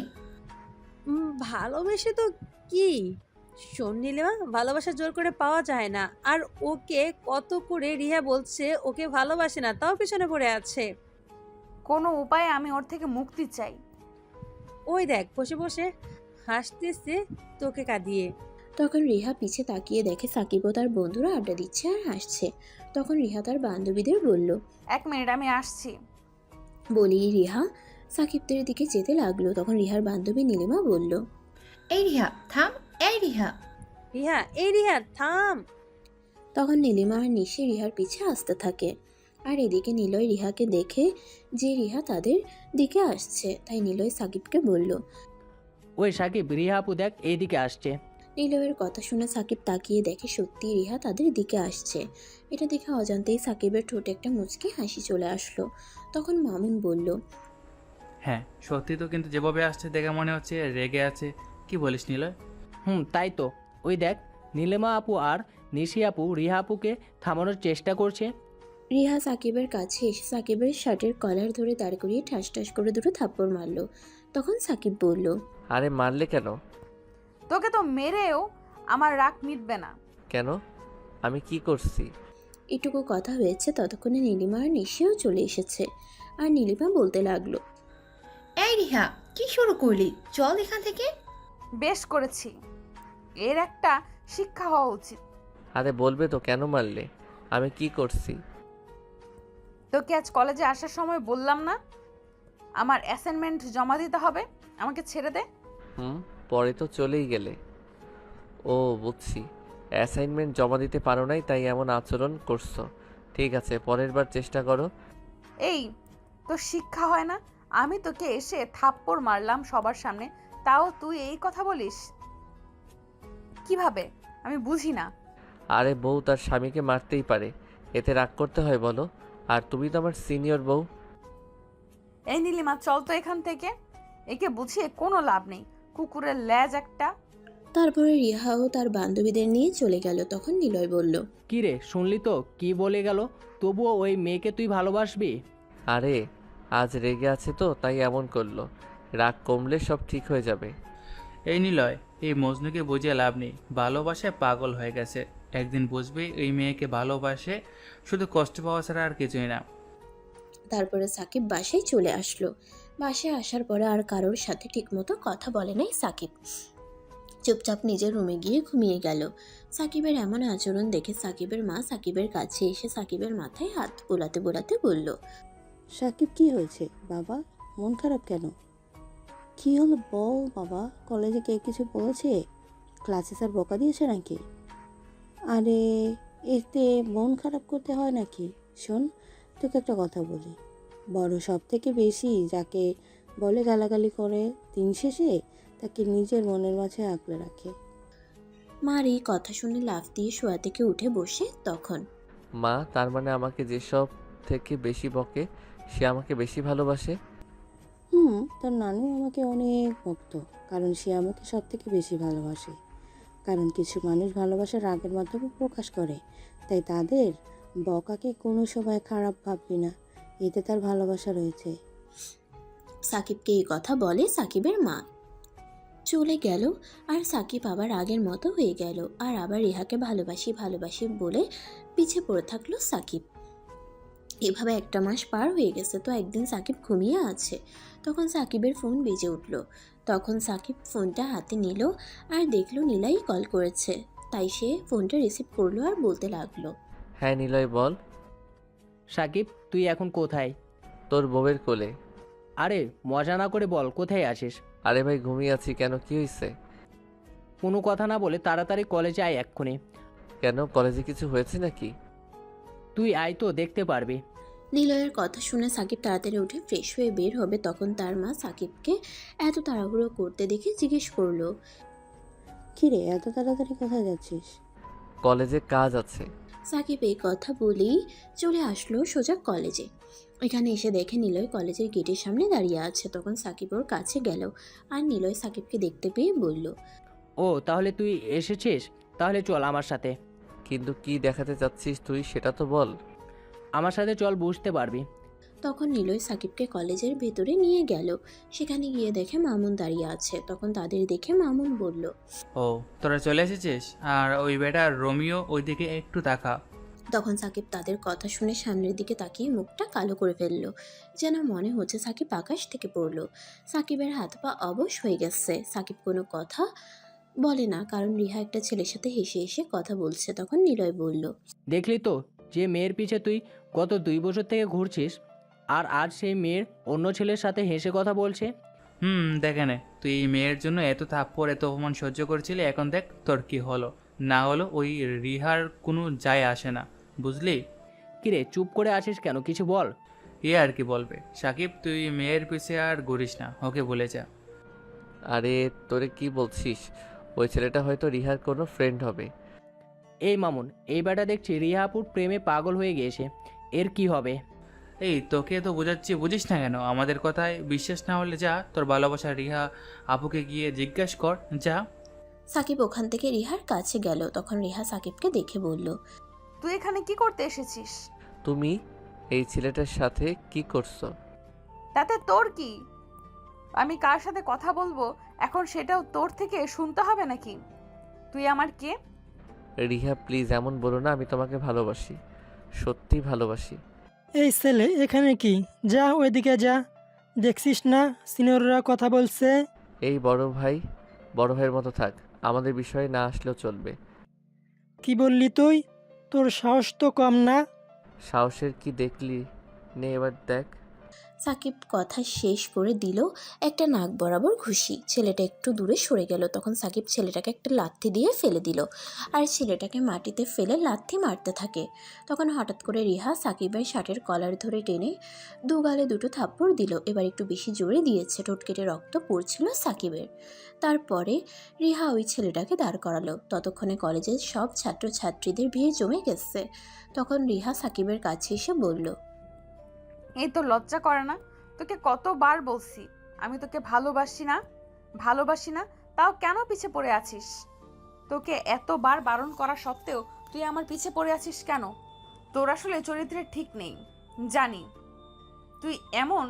ভালোবেসে তো কি? শোন নীলিমা, ভালোবাসা জোর করে পাওয়া যায় না। আর ওকে কত করে রিহা বলছে ওকে ভালোবাসে না, তাও পিছনে পড়ে আছে। কোনো উপায়ে আমি ওর থেকে মুক্তি চাই। ওই দেখ বসে বসে হাসতেছে তোকে কাঁদিয়ে। তখন রিহা পিছে তাকিয়ে দেখে সাকিব ও তার বন্ধুরা আড্ডা দিচ্ছে আর হাসছে। তখন রিহা তার বান্ধবীদের বলল, 1 মিনিট, আমি আসছি। বলেই রিহা সাকিবদের দিকে যেতে লাগলো। তখন রিহার বান্ধবী নীলিমা বলল, এই রিহা থাম, এই রিহা। রিহা, এই রিহা থাম। তখন নীলিমা আর নিশি রিহার পিছে আসতে থাকে। আর এদিকে নিলয় রিহাকে দেখে যে রিহা তাদের দিকে আসছে, তাই নিলয় সাকিবকে বলল। ওই সাকিব, রিহা আপু দেখ এইদিকে আসছে। নিলয়ের কথা শুনে সাকিব তাকিয়ে দেখে সত্যি রিহা তাদের দিকে আসছে। এটা দেখে অজান্তেই সাকিবের ঠোঁটে একটা মুচকি হাসি চলে আসলো। তখন মামুন বলল, হ্যাঁ সত্যি তো, কিন্তু যেভাবে আসছে দেখে মনে হচ্ছে রেগে আছে। কি বলিস নিলয়? তাই তো। ওই দেখ, নীলিমা আপু আর নিশি আপু রিহা আপুকে থামানোর চেষ্টা করছে। রিহা সাকিবের কাছে এসে সাকিবের শার্টের কলার ধরে দাঁড় করিয়ে ঠাস ঠাস করে দুটো থাপ্পড় মারল। তখন সাকিব বলল, আরে মারলে কেন? তোকে তো মেরেও আমার রাগ মিটবে না। কেন? আমি কি করছি? এটুকু কথা হয়েছে ততক্ষণে নীলিমা আর নিশিও চলে এসেছে। আর নীলিমা বলতে লাগলো, এই রিহা, কি শুরু করলি? চল এখান থেকে। বেশ করেছি, এর একটা শিক্ষা হওয়া উচিত। আরে বলবে তো কেন মারলে? আমি কি করছি? তোকে আজ কলেজে আসার সময় বললাম না আমার অ্যাসাইনমেন্ট জমা দিতে হবে? আমাকে ছেড়ে দে। পরে তো চলেই গেলে। ও বুঝছি, অ্যাসাইনমেন্ট জমা দিতে পারো নাই তাই এমন আচরণ করছো। ঠিক আছে, পরের বার চেষ্টা করো। এই তোর শিক্ষা হয় না? আমি তোকে এসে থাপ্পড় মারলাম সবার সামনে, তাও তুই এই কথা বলিস কিভাবে? আমি বুঝি না। আরে বউ তার স্বামীকে মারতেই পারে, এতে রাগ করতে হয় বলো? আর তুমি তো আমার সিনিয়র বউ। এই নীলিমা, চল তো এখান থেকে। একে বুঝিয়ে কোনো লাভ নেই, কুকুরের লেজ একটা। তারপরে রিহাও তার বান্ধবীদের নিয়ে চলে গেল। তখন নিলয় বলল, কি রে, শুনলি তো কি বলে গেল? তবুও ওই মেয়েকে তুই ভালোবাসবি? আরে আজ রেগে আছে তো তাই এমন করলো, রাগ কমলে সব ঠিক হয়ে যাবে। এই নিলয়, এই মজনুকে বুঝিয়ে লাভ নেই, ভালোবাসায় পাগল হয়ে গেছে। একদিন বুঝবি এই মেয়েকে ভালোবাসে, শুধু কষ্ট পাওয়া ছাড়া আর কিছুই না। তারপরে সাকিব বাসায় চলে আসলো। বাসায় আসার পরে আর কারোর সাথে ঠিকমতো কথা বলে নাই সাকিব। চুপচাপ নিজের রুমে গিয়ে ঘুমিয়ে গেল। সাকিবের এমন আচরণ দেখে সাকিবের মা সাকিবের কাছে এসে সাকিবের মাথায় হাত বোলাতে বোলাতে বলল, সাকিব কি হয়েছে বাবা, মন খারাপ কেন? কি হলো বল বাবা, কলেজে কে কিছু বলেছে? ক্লাসে স্যার বকা দিয়েছে নাকি? আরে এতে মন খারাপ করতে হয় নাকি? শোন, তোকে একটা কথা বলি, বড় সব থেকে বেশি যাকে বলে গালাগালি করে, দিন শেষে তাকে নিজের মনের মাঝে আঁকড়ে রাখে। মার এই কথা শুনে লাফ দিয়ে শোয়া থেকে উঠে বসে। তখন মা, তার মানে আমাকে যেসব থেকে বেশি বকে সে আমাকে বেশি ভালোবাসে? তোর নানু আমাকে অনেক ভক্ত, কারণ সে আমাকে সব থেকে বেশি ভালোবাসে। কারণ কিছু মানুষ ভালোবাসার রাগের মাধ্যমে প্রকাশ করে, তাই তাদের বকাকে কোনো সময় খারাপ ভাববি না, এতে তার ভালোবাসা রয়েছে। সাকিবকে এই কথা বলে সাকিবের মা। চলে গেল। আর সাকিব আবার আগের মতো হয়ে গেল, আর আবার রিহাকে ভালোবাসি ভালোবাসি বলে পিছে পড়ে থাকলো সাকিব। এভাবে 1 মাস পার হয়ে গেছে। তো একদিন সাকিব ঘুমিয়ে আছে, তখন সাকিবের ফোন বেজে উঠল। তখন সাকিব ফোনটা হাতে নিল আর দেখলো নীলাই কল করেছে, তাই সে ফোনটা রিসিভ করলো আর বলতে লাগলো, হ্যাঁ নিলয় বল। সাকিব, তুই এখন কোথায়? তোর বউয়ের কোলে। আরে মজা না করে বল, কোথায় আছিস? আরে ভাই ঘুমিয়ে আছি, কেন কি হয়েছে? কোনো কথা না বলে তাড়াতাড়ি কলেজে আয় এক্ষুনি। কেন, কলেজে কিছু হয়েছে নাকি? তুই আয় তো, দেখতে পারবি। নিলয়ের কথা শুনে সাকিব তাড়াতাড়ি উঠে ফ্রেশ হয়ে বের হবে, তখন তার মা সাকিবকে এত তাড়াহুড়ো করতে দেখে জিজ্ঞেস করলো, কিরে এত তাড়াতাড়ি কোথায় যাচ্ছিস? কলেজে কাজ আছে। সাকিব এই কথা বলেই চলে আসলো সোজা কলেজে। এখানে এসে দেখে নিলয় কলেজের গেটের সামনে দাঁড়িয়ে আছে। তখন সাকিব ওর কাছে গেল আর নিলয় সাকিবকে দেখতে পেয়ে বলল, ও তাহলে তুই এসেছিস, তাহলে চল আমার সাথে। কিন্তু কি দেখাতে চাচ্ছিস তুই সেটা তো বল। আমার সাথে চল, বুঝতে পারবি। তখন নিলয় সাকিবকে কলেজের ভেতরে নিয়ে গেল। সেখানে গিয়ে দেখে মামুন দাঁড়িয়ে আছে। তখন তাদের দেখে মামুন বলল, ও তোরা চলে এসেছিস, আর ওই বেটা রোমিও ওইদিকে একটু তাকা। তখন সাকিব তাদের কথা শুনে সামনের দিকে তাকিয়ে মুখটা কালো করে ফেললো, যেন মনে হচ্ছে সাকিব আকাশ থেকে পড়লো। সাকিবের হাত পা অবশ হয়ে গেছে। সাকিব কোনো কথা বলে না, কারণ রিহা একটা ছেলের সাথে হেসে হেসে কথা বলছে। তখন নিলয় বলল, দেখলি তো, যে মেয়ের পিছে তুই গত 2 বছর থেকে ঘুরছিস, আর আজ সেই মেয়ের অন্য ছেলের সাথে হেসে কথা বলছে। দেখে নে, তুই এই মেয়ের জন্য এত থাপ্পড় এত অপমান সহ্য করছিলি, এখন দেখ তোর কি হলো। না হলো ওই রিহার কোনো যায় আসে না, বুঝলি? কিরে চুপ করে আছিস কেন, কিছু বল। এ আর কি বলবে সাকিব, তুই মেয়ের পিছে আর ঘুরিস না, ওকে বলে যা। আরে তোরে কি বলছিস, ওই ছেলেটা হয়তো রিহার কোনো ফ্রেন্ড হবে। এই মামুন, এই বেটা দেখছি রিহাপুর প্রেমে পাগল হয়ে গিয়েছে, এর কি হবে? এই তোকে তো বোঝাচ্ছি, বুঝিস না কেন? আমাদের কথায় বিশ্বাস না হলে যা তোর ভালোবাসা রিহা আপুকে গিয়ে জিজ্ঞেস কর, যা। সাকিব ওখান থেকে রিহার কাছে গেল। তখন রিহা সাকিবকে দেখে বলল, তুই এখানে কি করতে এসেছিস? তুমি এই ছেলেটার সাথে কি করছো? তাতে তোর কি? আমি কার সাথে কথা বলবো এখন সেটাও তোর থেকে শুনতে হবে নাকি? তুই আমার কে? রিহা প্লিজ এমন বলো না, আমি তোমাকে ভালোবাসি, সত্যি ভালোবাসি। এই ছেলে এখানে কি? যা ওইদিকে যা, দেখছিস না সিনিয়ররা কথা বলছে। এই বড় ভাইয়ের মতো থাক, আমাদের বিষয়ে না আসলেও চলবে। কি বললি তুই? তোর সাহস তো কম না। সাহসের কি দেখলি, নে এবার দেখ। সাকিব কথা শেষ করে দিল একটা নাক বরাবর ঘুষি। ছেলেটা একটু দূরে সরে গেল। তখন সাকিব ছেলেটাকে একটা লাথি দিয়ে ফেলে দিল, আর ছেলেটাকে মাটিতে ফেলে লাথি মারতে থাকে। তখন হঠাৎ করে রিহা সাকিবের শার্টের কলার ধরে টেনে দুগালে দুটো থাপ্পড় দিল। এবার একটু বেশি জোরে দিয়েছে, ঠোঁট কেটে রক্ত পড়ছিল সাকিবের। তারপরে রিহা ওই ছেলেটাকে দাঁড় করালো। ততক্ষণে কলেজের সব ছাত্রছাত্রীদের ভিড় জমে গেছে। তখন রিহা সাকিবের কাছে এসে বলল, এই তো লজ্জা করে না? তোকে কতবার বলছি আমি তোকে ভালোবাসি না, তাও কেন পিছে পড়ে আছিস? তোকে এতবার বারণ করা সত্ত্বেও তুই আমার পিছে পড়ে আছিস কেন? তোর আসলে চরিত্রে ঠিক নেই, জানি তুই এমন,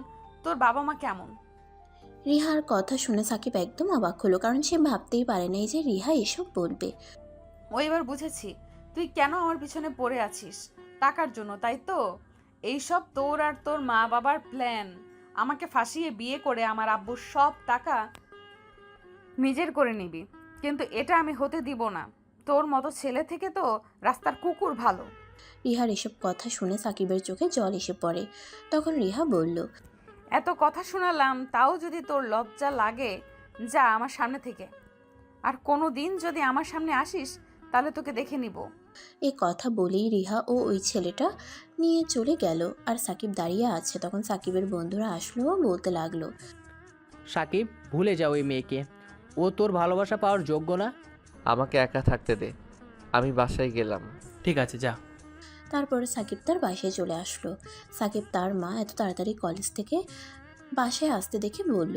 তোর বাবা মা কেমন। রিহার কথা শুনে সাকিব একদম অবাক হলো, কারণ সে ভাবতেই পারে নাই যে রিহা এসব বলবে। ও এবার বুঝেছি তুই কেন আমার পিছনে পড়ে আছিস, টাকার জন্য, তাই তো? এইসব তোর আর তোর মা বাবার প্ল্যান। আমাকে ফাঁসিয়ে বিয়ে করে আমার আব্বুর সব টাকা নিজের করে নিবি, কিন্তু এটা আমি হতে দিব না। তোর মতো ছেলে থেকে তো রাস্তার কুকুর ভালো। রিহার এসব কথা শুনে সাকিবের চোখে জল এসে পড়ে। তখন রিহা বলল, এত কথা শোনালাম, তাও যদি তোর লজ্জা লাগে, যা আমার সামনে থেকে। আর কোনো দিন যদি আমার সামনে আসিস তাহলে তোকে দেখে নিব। এই কথা বলেই রিহা ও ওই ছেলেটা নিয়ে চলে গেল, আর সাকিব দাঁড়িয়ে আছে। তখন সাকিবের বন্ধুরা আসলো ও বলতে লাগলো, সাকিব, ভুলে যাও ওই মেয়েকে, ও তোর ভালোবাসা পাওয়ার যোগ্য না। আমাকে একা থাকতে দে, আমি বাসায় গেলাম। ঠিক আছে, যা। তারপরে সাকিব তার বাসায় চলে আসলো। সাকিব তার মা এত তাড়াতাড়ি কলেজ থেকে বাসায় আসতে দেখে বলল,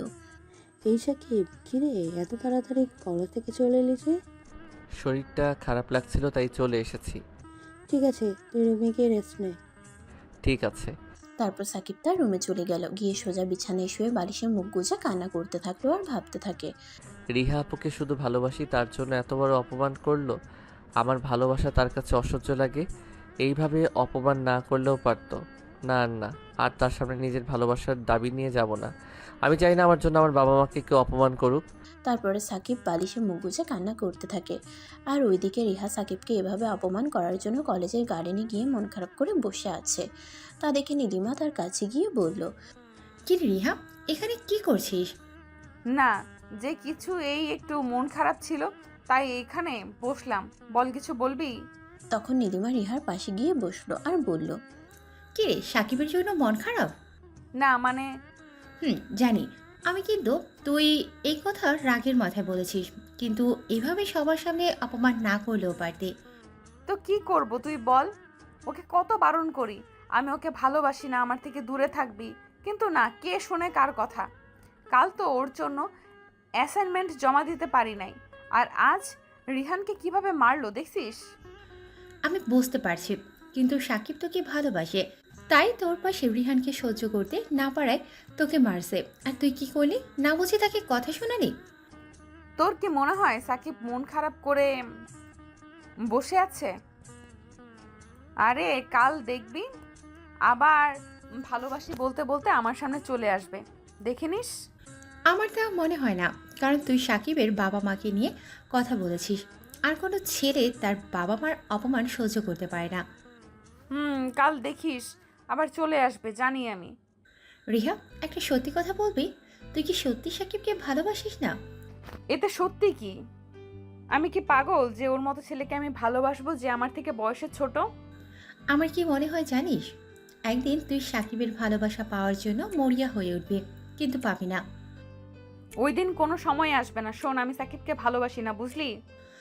এই সাকিব, কিরে এত তাড়াতাড়ি কলেজ থেকে চলে এলি যে? শরীরটা খারাপ লাগছিল তাই চলে এসেছি। ঠিক আছে, তুই রুমে গিয়ে রেস্ট নে। ঠিক আছে। তারপর সাকিব তার রুমে চলে গেল। গিয়ে সোজা বিছানায় শুয়ে বালিশে মুখ গুজে কান্না করতে থাকলো আর ভাবতে থাকে, রিহা আপুকে শুধু ভালোবাসি তার জন্য এত বড় অপমান করলো। আমার ভালোবাসা তার কাছে অসহ্য লাগে, এইভাবে অপমান না করলেও পারতো। না না, আর তার সামনে নিজের ভালোবাসার দাবি নিয়ে যাব না। আমি চাই না আমার জন্য আমার বাবা মাকে কেউ অপমান করুক। তারপরে সাকিব বালিশে মুখ গুজে কান্না করতে থাকে। আর ওইদিকে রিহা সাকিবকে এভাবে অপমান করার জন্য কলেজের গার্ডেনে গিয়ে মন খারাপ করে বসে আছে। তা দেখে নীলিমা তার কাছে গিয়ে বলল, কি রে রিহা, এখানে কি করছিস? না, যে কিছু এই একটু মন খারাপ ছিল তাই এখানে বসলাম। বল, কিছু বলবি? তখন নীলিমা রিহার পাশে গিয়ে বসলো আর বলল, কি রে, সাকিবের জন্য মন খারাপ? না মানে জানি আমি, কিন্তু তুই এই কথা রাগের মাথায় বলেছিস, কিন্তু এভাবে সবার সামনে অপমান না করলেও পারতি। তো কি করব তুই বল? ওকে কত বারণ করি আমি ওকে ভালোবাসি না, আমার থেকে দূরে থাকবি, কিন্তু না, কে শোনে কার কথা? কাল তো ওর জন্য অ্যাসাইনমেন্ট জমা দিতে পারি নাই, আর আজ রিহানকে কিভাবে মারলো দেখছিস? আমি বুঝতে পারছি, কিন্তু সাকিব তোকে ভালোবাসে, তাই তোর পাশে রিহানকে সহ্য করতে না পারায় তোকে মারছে। আর তুই কি করলি? না বুঝি তাকে কথা শোনালি? তোর কি মনে হয় সাকিব মন খারাপ করে বসে আছে? আরে কাল দেখবি আবার ভালোবাসি বলতে বলতে আমার সামনে চলে আসবে, দেখে নিস। আমার তা মনে হয় না, কারণ তুই সাকিবের বাবা মাকে নিয়ে কথা বলেছিস, আর কোনো ছেলে তার বাবা মার অপমান সহ্য করতে পারে না। কাল দেখিস আবার চলে আসবে, জানি আমি। রিহা, একটা সত্যি কথা বলবি? তুই কি সত্যি সাকিবকে ভালোবাসিস না? এতে সত্যি কি? আমি কি পাগল যে ওর মতো ছেলেকে আমি ভালোবাসবো যে আমার থেকে বয়সে ছোট? আমার কি মনে হয় জানিস, একদিন তুই সাকিবের ভালোবাসা পাওয়ার জন্য মরিয়া হয়ে উঠবি, কিন্তু পাবি না। ওই দিন কোনো সময় আসবে না। শোন, আমি সাকিবকে ভালোবাসি না, বুঝলি?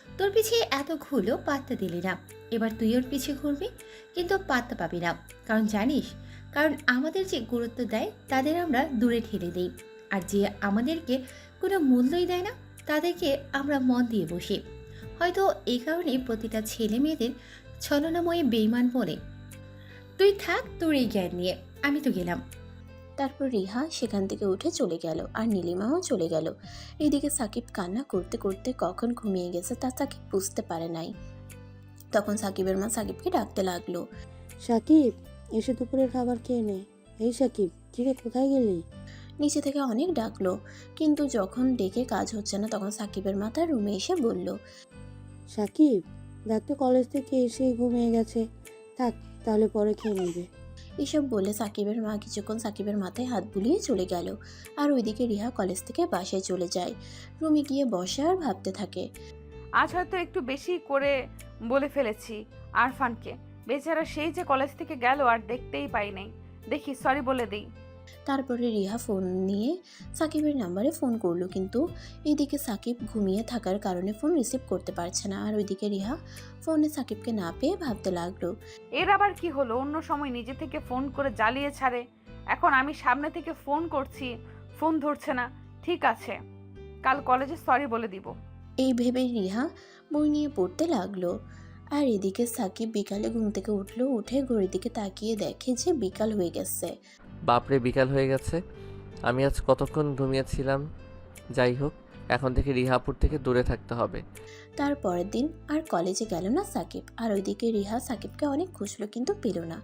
তোর পিছিয়ে এত ঘুরলো, পাত্তা দিলি না, এবার তুই ওর পিছিয়ে ঘুরবি, কিন্তু পাত্তা পাবি না। কারণ জানিস, কারণ আমাদের যে গুরুত্ব দেয় তাদের আমরা দূরে ঠেলে দিই, আর যে আমাদেরকে কোনো মূল্যই দেয় না তাদেরকে আমরা মন দিয়ে বসি। হয়তো এই কারণেই প্রতিটা ছেলে মেয়েদের ছলনাময়ী বেইমান বলে। তুই থাক তোর এই জ্ঞান নিয়ে, আমি তো গেলাম। তারপর রিহা সেখান থেকে উঠে চলে গেল আর নীলিমাও চলে গেল। এদিকে সাকিব কান্না করতে করতে কখন ঘুমিয়ে গেছে তা সাকিব বুঝতে পারে নাই। তখন সাকিবের মা সাকিবকে ডাকতে লাগলো, সাকিব, এসে দুপুরের খাবার খেয়ে নে। এই সাকিব, কিরে কোথায় গেলি? নিচে থেকে অনেক ডাকলো, কিন্তু যখন ডেকে কাজ হচ্ছে না তখন সাকিবের মা তার রুমে এসে বলল, সাকিব, দেখতে কলেজ থেকে এসেই ঘুমিয়ে গেছে। থাক, তাহলে পরে খেয়ে নেবে। এসব বলে সাকিবের মা কিছুক্ষণ সাকিবের মাথায় হাত বুলিয়ে চলে গেল। আর ওইদিকে রিহা কলেজ থেকে বাসায় চলে যায়। রুমে গিয়ে বসে আর ভাবতে থাকে, আজ হয়তো একটু বেশি করে বলে ফেলেছি আরফানকে। বেচারা সেই যে কলেজ থেকে গেল আর দেখতেই পাই নাই, দেখি সরি বলে দিই। তারপরে রিহা ফোন নিয়ে সাকিবের নাম্বারে ফোন করলো, কিন্তু এইদিকে সাকিব ঘুমিয়ে থাকার কারণে ফোন রিসিভ করতে পারছে না। আর ওইদিকে রিহা ফোনে সাকিবকে না পেয়ে ভাবতে লাগলো, এর আবার কি হলো? অন্য সময় নিজে থেকে ফোন করে জ্বালিয়ে ছাড়ে, এখন আমি সামনে থেকে ফোন করছি, ফোন ধরছে না। ঠিক আছে, কাল কলেজে সরি বলে দিব। এই ভেবে রিহা বই নিয়ে পড়তে লাগলো। আর এদিকে সাকিব বিকালে ঘুম থেকে উঠলো, উঠে ঘড়ির দিকে তাকিয়ে দেখে যে বিকাল হয়ে গেছে। বাপরে, বিকাল হয়ে গেছে। আমি আজ কতক্ষণ ঘুমিয়েছিলাম। যাই হোক, এখন থেকে রিহাপুর থেকে দূরে থাকতে হবে। তার পরের দিন আর কলেজে গেল না সাকিব। আর ওইদিকে রিহা সাকিবকে অনেক খুঁজলো, কিন্তু পেল না।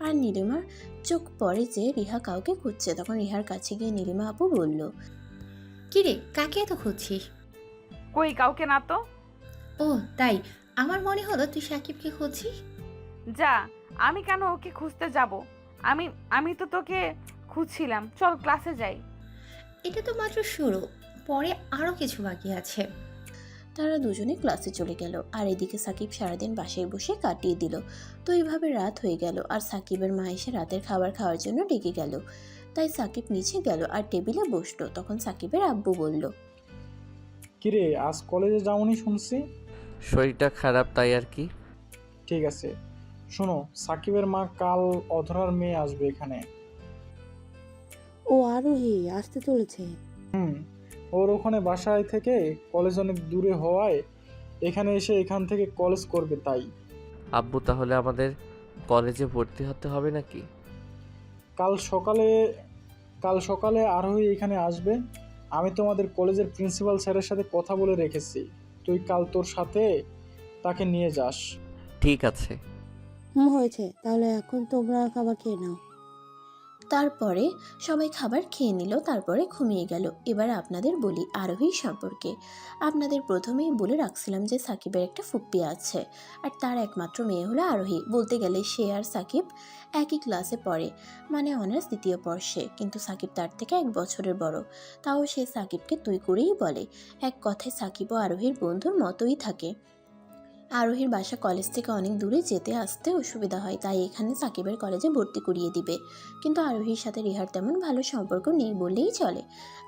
আর নীলিমার চোখ পড়ে যে রিহা কাউকে খুঁজছে। তখন রিহার কাছে গিয়ে নীলিমা আপু বলল, কিরে, কাকে এত খুঁজছিস? কই, কাউকে না তো। ও তাই, আমার মনে হলো তুই সাকিবকে খুঁজছিস। যা, আমি কেন ওকে খুঁজতে যাব? আমি তো তোকে খুঁজছিলাম। চল ক্লাসে যাই। এটা তো মাত্র শুরু, পরে আরো কিছু বাকি আছে। তারা দুজনে ক্লাসে চলে গেল। আর এদিকে সাকিব সারাদিন বাসায় বসে কাটিয়ে দিল। তো এইভাবে রাত হয়ে গেল। আর সাকিবের মা এসে রাতের খাবার খাওয়ার জন্য ডেকে গেল। তাই সাকিব নিচে গেল আর টেবিলে বসলো। তখন সাকিবের আব্বু বলল, কিরে, আজ কলেজে যাওনি শুনছি? শরীরটা খারাপ, তাই আর কি। ঠিক আছে, শোনো, সাকিবের মা কাল অধরার মেয়ে আসবে এখানে। ও আরোহী আসতে চলেছে। ওর ওখানে বাসায় থেকে কলেজ অনেক দূরে হওয়ায় এখানে এসে এখান থেকে কলেজ করবে। তাই আব্বু, তাহলে আমাদের কলেজে ভর্তি হতে হবে নাকি? কাল সকালে আরোহী এখানে আসবে। আমি তোমাদের কলেজের প্রিন্সিপাল স্যারের সাথে কথা বলে রেখেছি। তুই কাল তোর সাথে তাকে নিয়ে যাস। ঠিক আছে। হয়েছে, তাহলে এখন তোমরা খাবার খেয়ে নাও। তারপরে সবাই খাবার খেয়ে নিল, তারপরে ঘুমিয়ে গেল। এবার আপনাদের বলি আরোহীর সম্পর্কে। আপনাদের প্রথমেই বলে রাখছিলাম যে সাকিবের একটা ফুপ্পি আছে, আর তার একমাত্র মেয়ে হলো আরোহী। বলতে গেলে সে আর সাকিব একই ক্লাসে পড়ে, মানে অনার্স 2য় বর্ষে, কিন্তু সাকিব তার থেকে 1 বছরের বড়। তাও সে সাকিবকে তুই করেই বলে। এক কথায় সাকিব ও আরোহীর বন্ধুর মতোই থাকে। আরোহীর বাসা কলেজ থেকে অনেক দূরে, যেতে আসতে অসুবিধা হয়, তাই এখানে সাকিবের কলেজে ভর্তি করিয়ে দিবে। কিন্তু আরোহীর সাথে রিহার তেমন ভালো সম্পর্ক নেই বললেই চলে,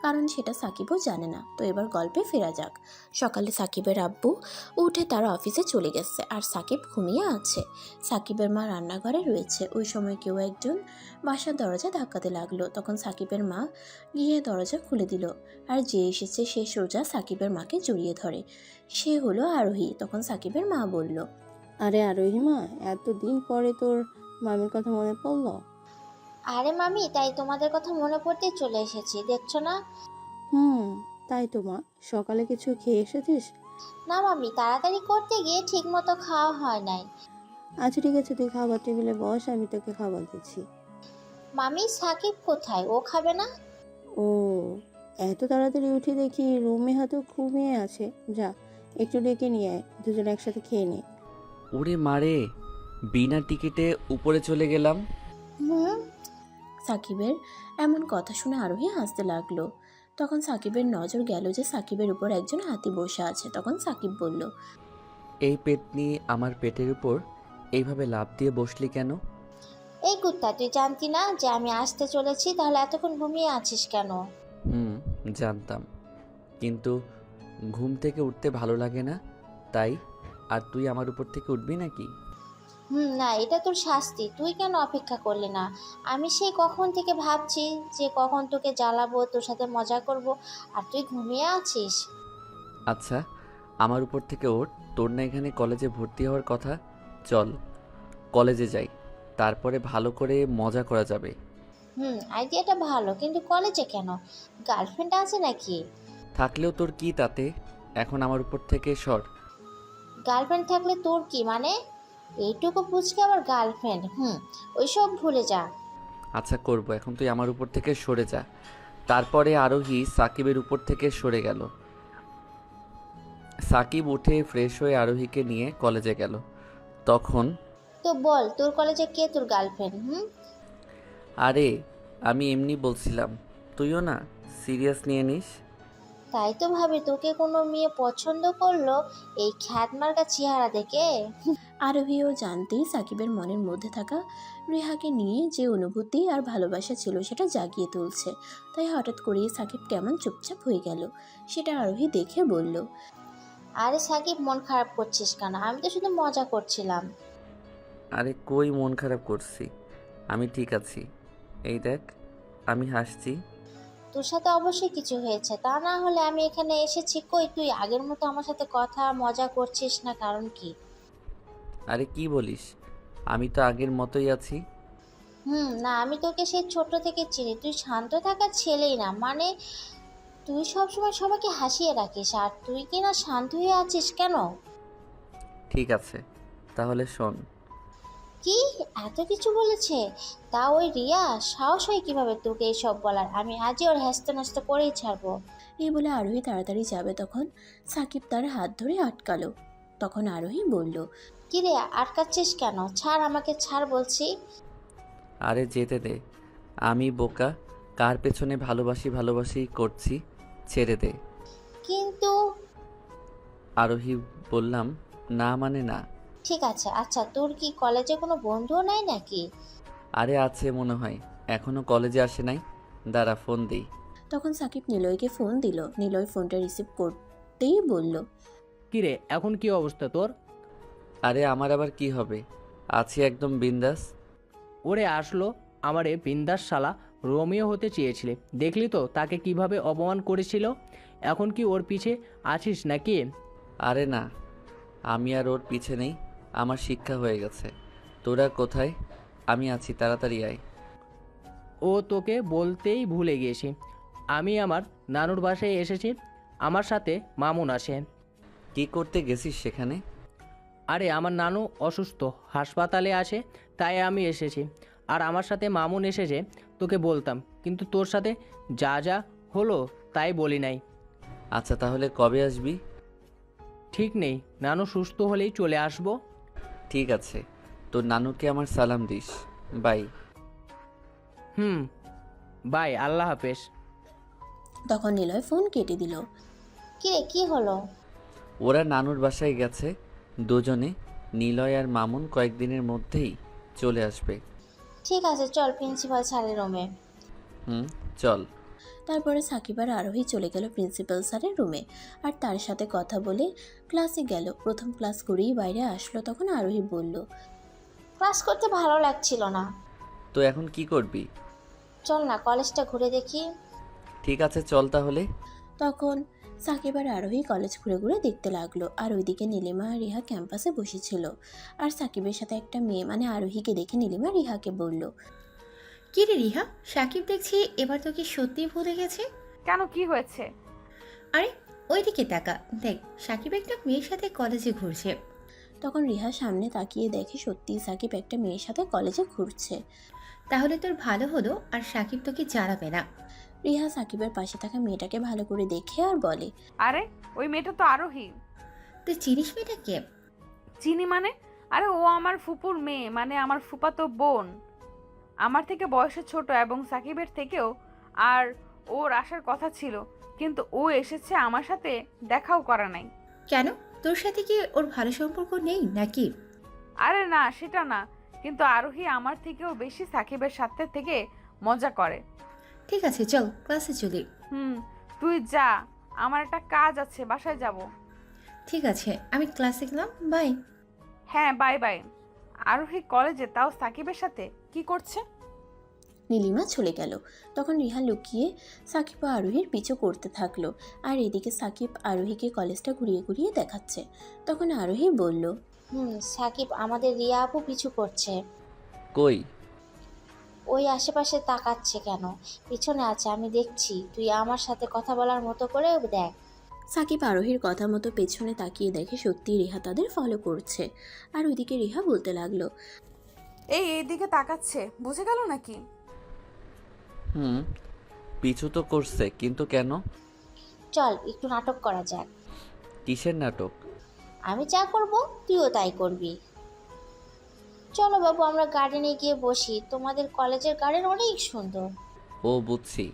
কারণ সেটা সাকিবও জানে না। তো এবার গল্পে ফেরা যাক। সকালে সাকিবের আব্বু উঠে তার অফিসে চলে গেছে, আর সাকিব ঘুমিয়ে আছে। সাকিবের মা রান্নাঘরে রয়েছে। ওই সময় কেউ একজন বাসার দরজা ধাক্কাতে লাগলো। তখন সাকিবের মা গিয়ে দরজা খুলে দিল, আর যে এসেছে সে সোজা সাকিবের মাকে জড়িয়ে ধরে। সে হলো আরোহী। তখন সাকিবের মা বলল, আরে আরোহী মা, এতদিন পরে তোর মামির কথা মনে পড়লো? আরে মামি, তাই তোমাদের কথা মনে পড়তেই চলে এসেছি, দেখছো না? তাই তো মা, সকালে কিছু খেয়ে এসেছিস? না মামি, তাড়াতাড়ি করতে গিয়ে ঠিক মতো খাওয়া হয় নাই। আচ্ছা ঠিক আছে, তুই খাবার টেবিলে বস, আমি তোকে খাবার দিচ্ছি। মামি, সাকিব কোথায়? ও খাবে না? ও, এত তাড়াতাড়ি উঠে দেখি রুমে হয়তো ঘুমিয়ে আছে। যা, একটু ডেকে নিয়ে আয়, দুজন একসাথে খেয়ে নে। ওরে মারে, বিনা টিকিটে উপরে চলে গেলাম। সাকিবের এমন কথা শুনে আরোহী হাসতে লাগলো। তখন সাকিবের নজর গেল যে সাকিবের উপর একজন হাতি বসে আছে। তখন সাকিব বলল, এই পেটনি আমার পেটের উপর এইভাবে লাফ দিয়ে বসলি কেন? এই কুত্তা, তুই জানতি না যে আমি আসতে চলেছি? তাহলে এতক্ষণ ঘুমিয়ে আছিস কেন? জানতাম, কিন্তু ঘুম থেকে উঠতে ভালো লাগে না তাই। আর তুই আমার উপর থেকে উঠবি নাকি? না, এটা তোর শাস্তি। তুই কেন অপেক্ষা করলি না? আমি সেই কখন থেকে ভাবছি যে কখন তোকে জ্বালাবো, তোর সাথে মজা করব, আর তুই ঘুমিয়ে আছিস। আচ্ছা, আমার উপর থেকে ওঠ। তোর না এখানে কলেজে ভর্তি হওয়ার কথা? চল কলেজে যাই, তারপরে ভালো করে মজা করা যাবে। আইডিয়াটা ভালো, কিন্তু কলেজে কেন? গার্লফ্রেন্ড আছে নাকি? থাকলেও তোর কি তাতে? এখন আমার উপর থেকে সর। গার্লফ্রেন্ড থাকলে তোর কি মানে? এইটুকু বুঝকে আবার গার্লফ্রেন্ড? ওইসব ভুলে যা। আচ্ছা করব, এখন তুই আমার উপর থেকে সরে যা। তারপরে আরোহী সাকিবের উপর থেকে সরে গেল। সাকিব উঠে ফ্রেশ হয়ে আরোহীকে নিয়ে কলেজে গেল। তখন তো বল, তোর কলেজে কে তোর গার্লফ্রেন্ড? আরে আমি এমনি বলছিলাম, তুইও না সিরিয়াস নিয়ে নিস। তাই তো ভাবি, তোকে কোনো মেয়ে পছন্দ করলো এই খ্যাতমার্কা চেহারা দেখে। আরোহীও জানতেই সাকিবের মনের মধ্যে থাকা রেহাকে নিয়ে যে অনুভূতি আর ভালোবাসা ছিল সেটা জাগিয়ে তুলছে। তাই হঠাৎ করেই সাকিব কেমন চুপচাপ হয়ে গেল, সেটা আরোহী দেখে বলল, আরে সাকিব, মন খারাপ করছিস কেন? আমি তো শুধু মজা করছিলাম। আরে কই মন খারাপ করছি, আমি ঠিক আছি। এই দেখ, আমি হাসছি। তোর সাথে অবশ্যই কিছু হয়েছে, তা না হলে আমি এখানে এসেছি। কই, তুই আগের মতো আমার সাথে কথা মজা করছিস না? কারণ কি? আরে কি বলিস, আমি তো আগের মতোই আছি। না, আমি তোকে সেই ছোট থেকে চিনি। তুই শান্ত থাকার ছেলেই না, মানে তুই সবসময় সবাইকে হাসিয়ে রাখিস, আর তুই কি না শান্ত হয়ে আছিস কেন? ঠিক আছে, তাহলে শোন। কি এত কিছু বলেছে? তা ওই রিয়া সাহস হয় কিভাবে তোকে এইসব বলার? আমি আজই ওর হ্যাস্ত ন্যস্ত করেই ছাড়বো। এই বলে আরোহী তাড়াতাড়ি যাবে, তখন সাকিব তার হাত ধরে আটকালো। তখন আরোহী বলল, কি রে, আটকাচ্ছিস কেন? ছাড় আমাকে, ছাড় বলছি। আরে যেতে দে, আমি বোকা কার পেছনে ভালোবাসি ভালোবাসি করছি, ছেড়ে দে। কিন্তু আরোহী বললাম, না মানে না। ঠিক আছে। আচ্ছা, তোর কি কলেজে কোনো বন্ধুও নাই নাকি? আরে আছে মনে হয়, এখনো কলেজে আসে নাই, দাঁড়া ফোন দিই। তখন সাকিব নিলয়কে ফোন দিল। নিলয় ফোনটা রিসিভ করতেই বলল, কিরে, এখন কি অবস্থা তোর? আরে আমার আবার কি হবে, আছি একদম বিন্দাস। ওরে আসলো আমারে বিন্দাস শালা, রোমিও হতে চেয়েছিলে, দেখলি তো তাকে কিভাবে অপমান করেছিল। এখন কি ওর পিছে আছিস নাকি? আরে না, আমি আর ওর পিছে নেই, আমার শিক্ষা হয়ে গেছে। তোরা কোথায়? আমি আছি, তাড়াতাড়ি আয়। ও তোকে বলতেই ভুলে গিয়েছি, আমি আমার নানুর বাসায় এসেছি, আমার সাথে মামুন আসে। কি করতে গেছিস সেখানে? আরে আমার নানু অসুস্থ, হাসপাতালে আছে, তাই আমি এসেছি। আর আমার সাথে মামুন এসেছে, তোকে বলতাম, কিন্তু তোর সাথে যা যা হলো তাই বলি নাই। আচ্ছা তাহলে কবে আসবি? ঠিক নেই, নানু সুস্থ হলেই চলে আসবো। ঠিক আছে, তোর নানুকে আমার সালাম দিস। বাই। বাই, আল্লাহ হাফেজ। তখন নিলয় ফোন কেটে দিল। কিরে কি হলো? ওরা নানুর বাসায় গেছে দুজনে। নিলয় আর মামুন কয়েকদিনের মধ্যেই চলে আসবে। ঠিক আছে চল প্রিন্সিপাল স্যারের রুমে। চল। তারপরে সাকিব আর আরোহী চলে গেল প্রিন্সিপাল স্যারের রুমে আর তার সাথে কথা বলে ক্লাসে গেল। প্রথম ক্লাস করেই বাইরে আসলো, তখন আরোহী বলল, ক্লাস করতে ভালো লাগছিল না। তো এখন কি করবি? চল না কলেজটা ঘুরে দেখি। ঠিক আছে চল তাহলে। তখন সাকিব আর আরোহী কলেজ ঘুরে ঘুরে দেখতে লাগলো। আর ওইদিকে নীলিমা আর রিহা ক্যাম্পাসে বসেছিল। আর সাকিবের সাথে একটা মেয়ে মানে আরোহীকে দেখে নীলিমা রিহাকে বলল, কি রে রিহা, সাকিব দেখছি এবার তোকে সত্যি ভুলে গেছে। কেন, কি হয়েছে? আরে ওইদিকে তাকা, দেখ সাকিব একটা মেয়ের সাথে কলেজে ঘুরছে। তখন রিহা সামনে তাকিয়ে দেখে সত্যি সাকিব একটা মেয়ের সাথে কলেজে ঘুরছে। তাহলে তোর ভালো হলো আর সাকিব তোকে জানাবে না। রিহা সাকিবের পাশে থাকা মেয়েটাকে ভালো করে দেখে আর বলে, আরে ওই মেয়েটা তো আরোহী। তুই চিনিস মেয়েটাকে? চিনি মানে? আরে ও আমার ফুপুর মেয়ে, মানে আমার ফুপাতো বোন। আমার থেকে বয়সে ছোট এবং সাকিবের থেকেও। আর ওর আসার কথা ছিল, কিন্তু ও এসেছে, আমার সাথে দেখাও করা নাই। কেন, তোর সাথে কি ওর ভালো সম্পর্ক নেই নাকি? আরে না, সেটা না, কিন্তু আরোহী আমার থেকেও বেশি সাকিবের সাথে থেকে মজা করে। ঠিক আছে চল ক্লাসে চলি। তুই যা, আমার একটা কাজ আছে, বাসায় যাব। ঠিক আছে আমি ক্লাসে গেলাম, বাই। হ্যাঁ বাই বাই। আরোহী কলেজে, তাও সাকিবের সাথে কি করছে? নীলিমা চলে গেল। তখন রিহা লুকিয়ে সাকিব ও আরোহীর পিছু করতে থাকলো। আর এদিকে সাকিব আরোহীকে কলেজটা ঘুরিয়ে ঘুরিয়ে দেখাচ্ছে। তখন আরোহী বলল, সাকিব আমাদের রিয়া আপু পিছু করছে। কই? ওই আশেপাশে তাকাচ্ছে কেন? পিছনে আছে, আমি দেখছি। তুই আমার সাথে কথা বলার মতো করে দেখ। সাকিব আরোহীর কথা মতো পেছনে তাকিয়ে দেখে সত্যি রিহা তাদের ফলো করছে। আর ওইদিকে রিহা বলতে লাগলো, এইদিকে তাকাচ্ছে, বুঝে গেল নাকি? পিছু তো করছে, কিন্তু কেন? চল একটু নাটক করা যাক। কিসের নাটক? আমি যা করব তুইও তাই করবি। চলো বাবু আমরা গার্ডেনে গিয়ে বসি, তোমাদের কলেজের গার্ডেন অনেক সুন্দর। ও বুঝছি,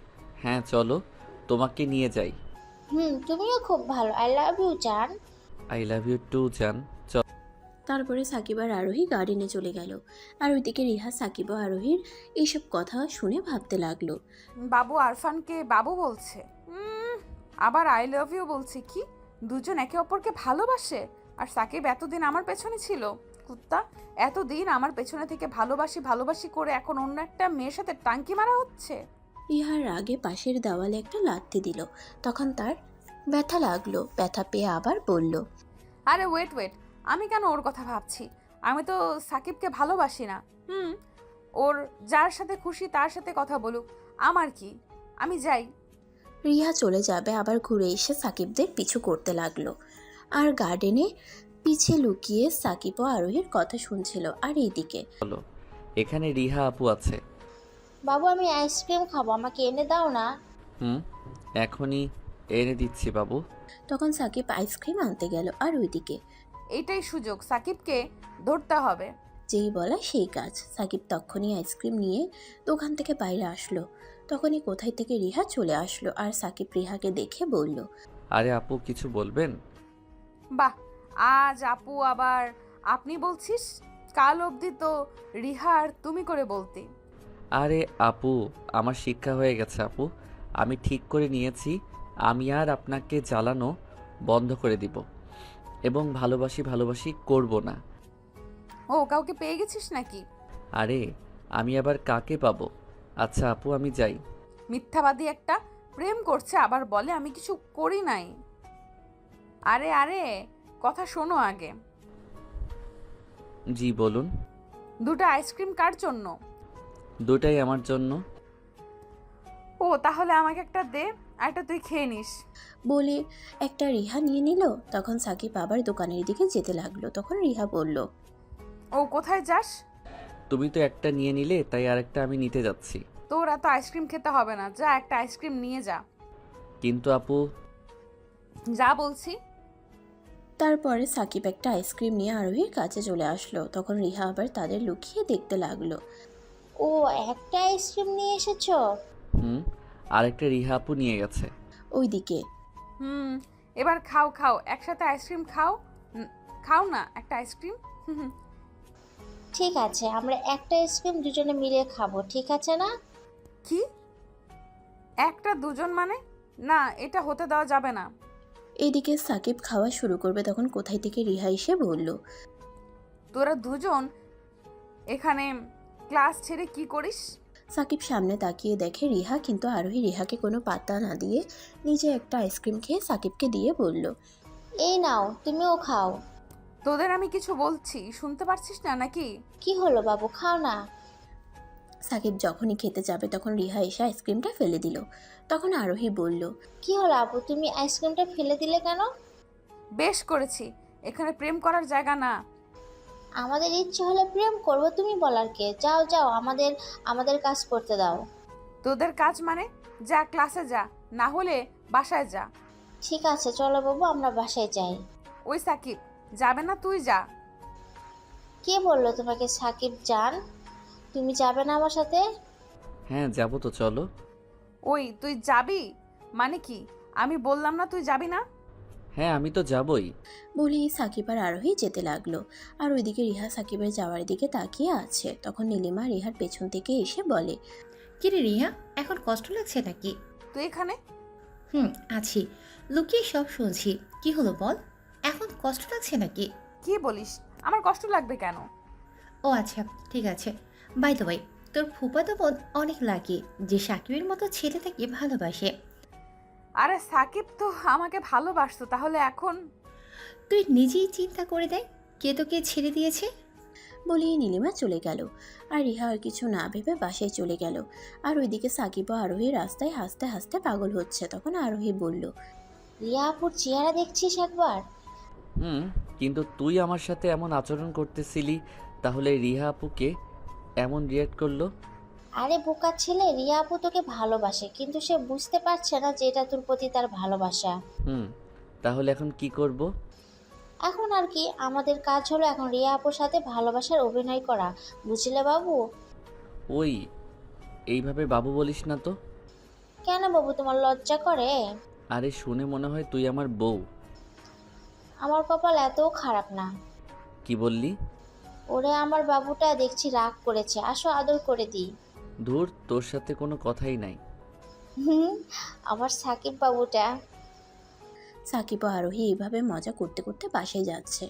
হ্যাঁ চলো, তোমাকে নিয়ে যাই। তুমিও খুব ভালো। আই লাভ ইউ জান। আই লাভ ইউ টু জান। চল। তারপরে সাকিব আর আরোহী গার্ডেনে চলে গেল। আর ওইদিকে রিহা সাকিব ও আরোহীর এইসব কথা শুনে ভাবতে লাগলো, বাবু আরফানকে বাবু বলছে, আবার আই লাভ ইউ বলছে। কি দুজন একে অপরকে ভালোবাসে? আর সাকিব এতদিন আমার পেছনে ছিল। কুত্তা, এতদিন আমার পেছনে থেকে ভালোবাসি ভালোবাসি করে এখন অন্য একটা মেয়ের সাথে টাঙ্কি মারা হচ্ছে। রিহার রাগে পাশের দেওয়ালে একটা লাথি দিল। তখন তার ব্যথা লাগলো। ব্যথা পেয়ে আবার বলল, আরে ওয়েট, আমি কেন ওর কথা ভাবছি? আমি তো সাকিবকে ভালোবাসি না। ওর যার সাথে খুশি তার সাথে কথা বলুক, আমার কি, আমি যাই। রিহা চলে যাবে, আবার ঘুরে এসে সাকিবদের পিছু করতে লাগলো। আর গার্ডেনে পিছে লুকিয়ে সাকিব ও আরোহীর কথা শুনছিল। আর এইদিকে, চলো, এখানে রিহা আপু আছে। বাবু আমি আইসক্রিম খাবো, আমাকে এনে দাও না। এখনই এনে দিচ্ছি বাবু। তখন সাকিব আইসক্রিম আনতে গেল। আর ওইদিকে, এইটাই সুযোগ, সাকিবকে ধরতে হবে। যেই বলা সেই কাজ। সাকিব তখনই আইসক্রিম নিয়ে দোকান থেকে বাইরে আসলো। তখনই কোথায় থেকে রিহা চলে আসলো। আর সাকিব রিহাকে দেখে বলল, আরে আপু কিছু বলবেন? বাহ, আজ আপু আবার আপনি বলছিস? কাল অবধি তো রিহার তুমি করে বলতে। আরে আপু, আমার শিক্ষা হয়ে গেছে আপু। আমি ঠিক করে নিয়েছি, আমি আর আপনাকে জ্বালানো বন্ধ করে দিব এবং ভালোবাসি করব না। ও কাউকে পেয়ে গেছিস নাকি? আরে আমি আবার কাকে পাবো? আচ্ছা আপু আমি যাই। মিথ্যাবাদী একটা, প্রেম করছে আবার বলে আমি কিছু করি নাই। আরে কথা শোনো আগে। জি বলুন। দুটো আইসক্রিম কার জন্য? দুটাই আমার জন্য। ও তাহলে আমাকে একটা দে, আর একটা তুই খেয়ে নিস। বলে একটা রিহা নিয়ে নিল। তখন সাকিব আবার দোকানের দিকে যেতে লাগলো। তখন রিহা বলল, ও কোথায় যাস? তুমি তো একটা নিয়ে নিলে, তাই আরেকটা আমি নিতে যাচ্ছি। তো তোর এত আইসক্রিম খেতে হবে না, যা একটা আইসক্রিম নিয়ে যা। কিন্তু আপু, যা বলছি। তারপরে সাকিব একটা আইসক্রিম নিয়ে আরোহীর কাছে চলে আসলো। তখন রিহা আবার তাদের লুকিয়ে দেখতে লাগলো। ও, একটা আইসক্রিম নিয়ে এসেছো? আরেকটা রিহা আপু নিয়ে গেছে। ওইদিকে এবার খাও খাও, একসাথে আইসক্রিম খাও। খাও না একটা আইসক্রিম। ঠিক আছে, আমরা একটা আইসক্রিম দুজনে মিলে খাবো, ঠিক আছে না? কি একটা দুজন মানে? না, এটা হতে দেওয়া যাবে না। এদিকে সাকিব খাওয়া শুরু করবে, তখন কোথায় থেকে রিহা এসে বলল, তোরা দুজন এখানে ক্লাস ছেড়ে কি করিস? সাকিব সামনে তাকিয়ে দেখে রিহা, কিন্তু আরোহী রিহাকে কোনো পাত্তা না দিয়ে নিজে একটা আইসক্রিম খেয়ে সাকিবকে দিয়ে বলল, এই নাও, তুমিও খাও। তোদের আমি কিছু বলছি, শুনতে পারছিস না নাকি? কি হলো বাবু, খাও না। সাকিব যখনই খেতে যাবে তখন রিহা এসে আইসক্রিমটা ফেলে দিল। তখন আরোহী বলল, কি হলো আপু, তুমি আইসক্রিমটা ফেলে দিলে কেন? বেশ করেছি, এখানে প্রেম করার জায়গা না। আমাদের ইচ্ছে হলে প্রেম করবো, তুমি বলার কে? যাও যাও, আমাদের কাজ করতে দাও। তোদের কাজ মানে? যা ক্লাসে যা, না হলে বাসায় যা। ঠিক আছে চলো বাবু, আমরা বাসায় যাই। ওই সাকিব, যাবে না? তুই যা। কে বললো তোমাকে সাকিব জান? তুমি যাবে না আমার সাথে? হ্যাঁ যাবো তো, চলো। ওই তুই যাবি মানে কি? আমি বললাম না তুই যাবি না? হ্যাঁ আমি তো যাবই। বলেই সাকিব আর আরোহী যেতে লাগলো। আর ওইদিকে রিহা সাকিবের যাওয়ার দিকে তাকিয়ে আছে। তখন নীলিমা রিহার পেছন থেকে এসে বলে, কিরে রিয়া, এখন কষ্ট লাগছে নাকি? তুই এখানে? আছি, লুকিয়ে সব শুনছি। কি হলো বল, এখন কষ্ট লাগছে নাকি? কি বলিস? আমার কষ্ট লাগবে কেন? ও আচ্ছা, ঠিক আছে। বাই দ্য ওয়ে, তোর ফুফাতো বোন অনেক লাগে যে সাকিবের মতো ছেলেটাকে ভালোবাসে। আরে সাকিব তো আমাকে ভালোবাসতো, তাহলে এখন? তুই নিজেই চিন্তা করে দেখ, কে তোকে ছেড়ে দিয়েছে। বলেই নীলিমা চলে গেল। আর রিহা আর কিছু না ভেবে বাসায় চলে গেল। আর ওইদিকে সাকিব ও আরোহী রাস্তায় হাসতে হাসতে পাগল হচ্ছে। তখন আরোহী বলল, রিয়া আপুর চেহারা দেখছিস একবার? কিন্তু তুই আমার সাথে এমন আচরণ করতেছিলি, তাহলে রিহা আপুকে এমন রিয়াক্ট করলো? আরে বোকা ছেলে, রিয়া আপু তোকে ভালোবাসে, কিন্তু সে বুঝতে পারছে না যে এটা তোর প্রতি তার ভালোবাসা। তাহলে এখন কি করব? এখন আর কি, আমাদের কাজ হলো এখন রিয়া আপুর সাথে ভালোবাসার অভিনয় করা, বুঝলে বাবু? ওই এইভাবে বাবু বলিস না তো। কেন বাবু, তোমার লজ্জা করে? আরে শুনে মনে হয় তুই আমার বউ। আমার কপাল এত খারাপ না। কি বললি? ওরে আমার বাবুটা দেখছি রাগ করেছে, আসো আদর করে দিই। ধুর, তোর সাথে কোনো কথাই নাই। আমার সাকিব বাবুটা। সাকিব ও আরোহী এইভাবে মজা করতে করতে বাসায় যাচ্ছে।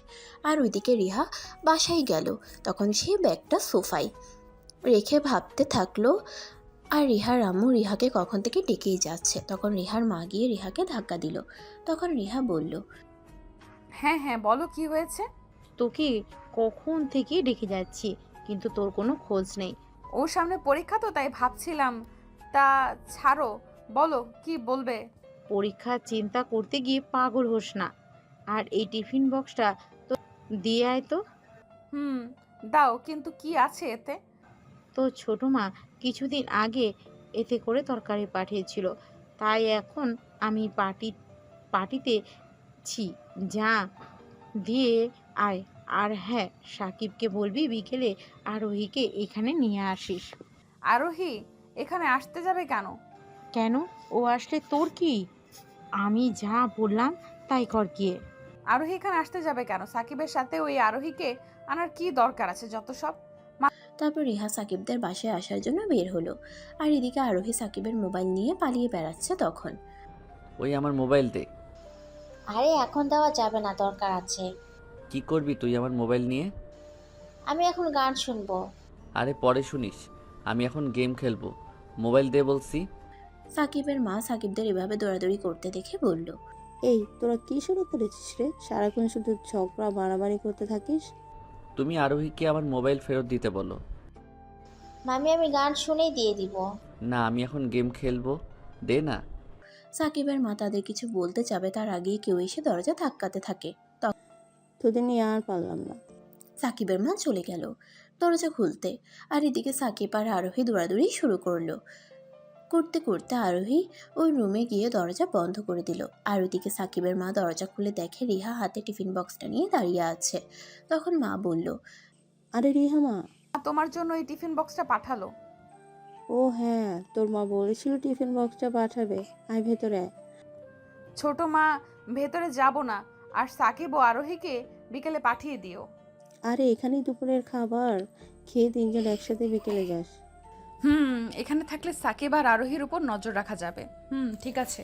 আর ওইদিকে রিহা বাসায় গেল। তখন সে ব্যাগটা সোফায় রেখে ভাবতে থাকলো। আর রিহার আম্মু রিহাকে কখন থেকে ডেকেই যাচ্ছে। তখন রিহার মা গিয়ে রিহাকে ধাক্কা দিল। তখন রিহা বলল, হ্যাঁ হ্যাঁ বলো, কি হয়েছে? তোকে কখন থেকে ডেকে যাচ্ছি, কিন্তু তোর কোনো খোঁজ নেই। ওর সামনে পরীক্ষা তো, তাই ভাবছিলাম। তা ছাড়ো, বলো কি বলবে। পরীক্ষার চিন্তা করতে গিয়ে পাগল হোস না। আর এই টিফিন বক্সটা তো দিয়ে আয় তো। দাও, কিন্তু কি আছে এতে? তোর ছোট মা কিছুদিন আগে এতে করে তরকারি পাঠিয়েছিল, তাই এখন আমি পার্টিতে ছি। যা দিয়ে আয়। আর হ্যাঁ, সাকিবকে বলবি বিকেলে আরোহীকে এখানে নিয়ে আসিস। আরোহী এখানে আসতে যাবে কেন? কেন? ও আসলে তোর কি? আমি যা বললাম তাই কর গিয়ে। আরোহী এখানে আসতে যাবে কেন? সাকিবের সাথে ওই আরোহীকে আনার কি দরকার আছে যত সব। তারপর রিহা সাকিবদের বাসায় আসার জন্য বের হলো। আর এদিকে আরোহী সাকিবের মোবাইল নিয়ে পালিয়ে বেড়াচ্ছে। তখন ওই আমার মোবাইল দে। আরে এখন দেওয়া যাবে না, দরকার আছে। কি করবি তুই আমার মোবাইল নিয়ে? আমি এখন গান শুনবো। আরে পরে শুনিস, আমি এখন গেম খেলবো। মোবাইল দে বলছি। সাকিবের মা সাকিবদের এভাবে দৌড়াদৌড়ি করতে দেখে বলল, এই তোরা কি শুরু করেছিস রে? সারাক্ষণ শুধু ঝগড়া বাড়াবাড়ি করতে থাকিস। তুমি আরোহীকে আমার মোবাইল ফেরত দিতে বলো। মামি আমি গান শুনেই দিয়ে দিব। না, আমি এখন গেম খেলবো, দে না। সাকিবের মা তাদের কিছু বলতে যাবে তার আগেই কেউ এসে দরজা ধাক্কাতে থাকে। তোদের নিয়ে আর পারলাম না। সাকিবের মা চলে গেল। দরজা খুলতে। আর এদিকে সাকিব আর আরোহী দৌড়াদৌড়ি শুরু করলো। করতে করতে আরোহী ওই রুমে গিয়ে দরজা বন্ধ করে দিল। আর ওইদিকে সাকিবের মা দরজা খুলে দেখে রিহা হাতে টিফিন বক্সটা নিয়ে দাঁড়িয়ে আছে। তখন মা বলল, আরে রিহা মা। তোমার জন্য এই টিফিন বক্সটা পাঠালো। ও হ্যাঁ, তোর মা বলেছিল টিফিন বক্সটা পাঠাবে। আয় ভেতরে আয়। ছোট মা, ভেতরে যাব না, আর সাকিব ও আরোহীকে বিকেলে পাঠিয়ে দিও। আরে এখানেই দুপুরের খাবার, খেয়ে তিনজন একসাথে বিকেলে যাস। এখানে থাকলে সাকিব আর আরোহীর উপর নজর রাখা যাবে। ঠিক আছে।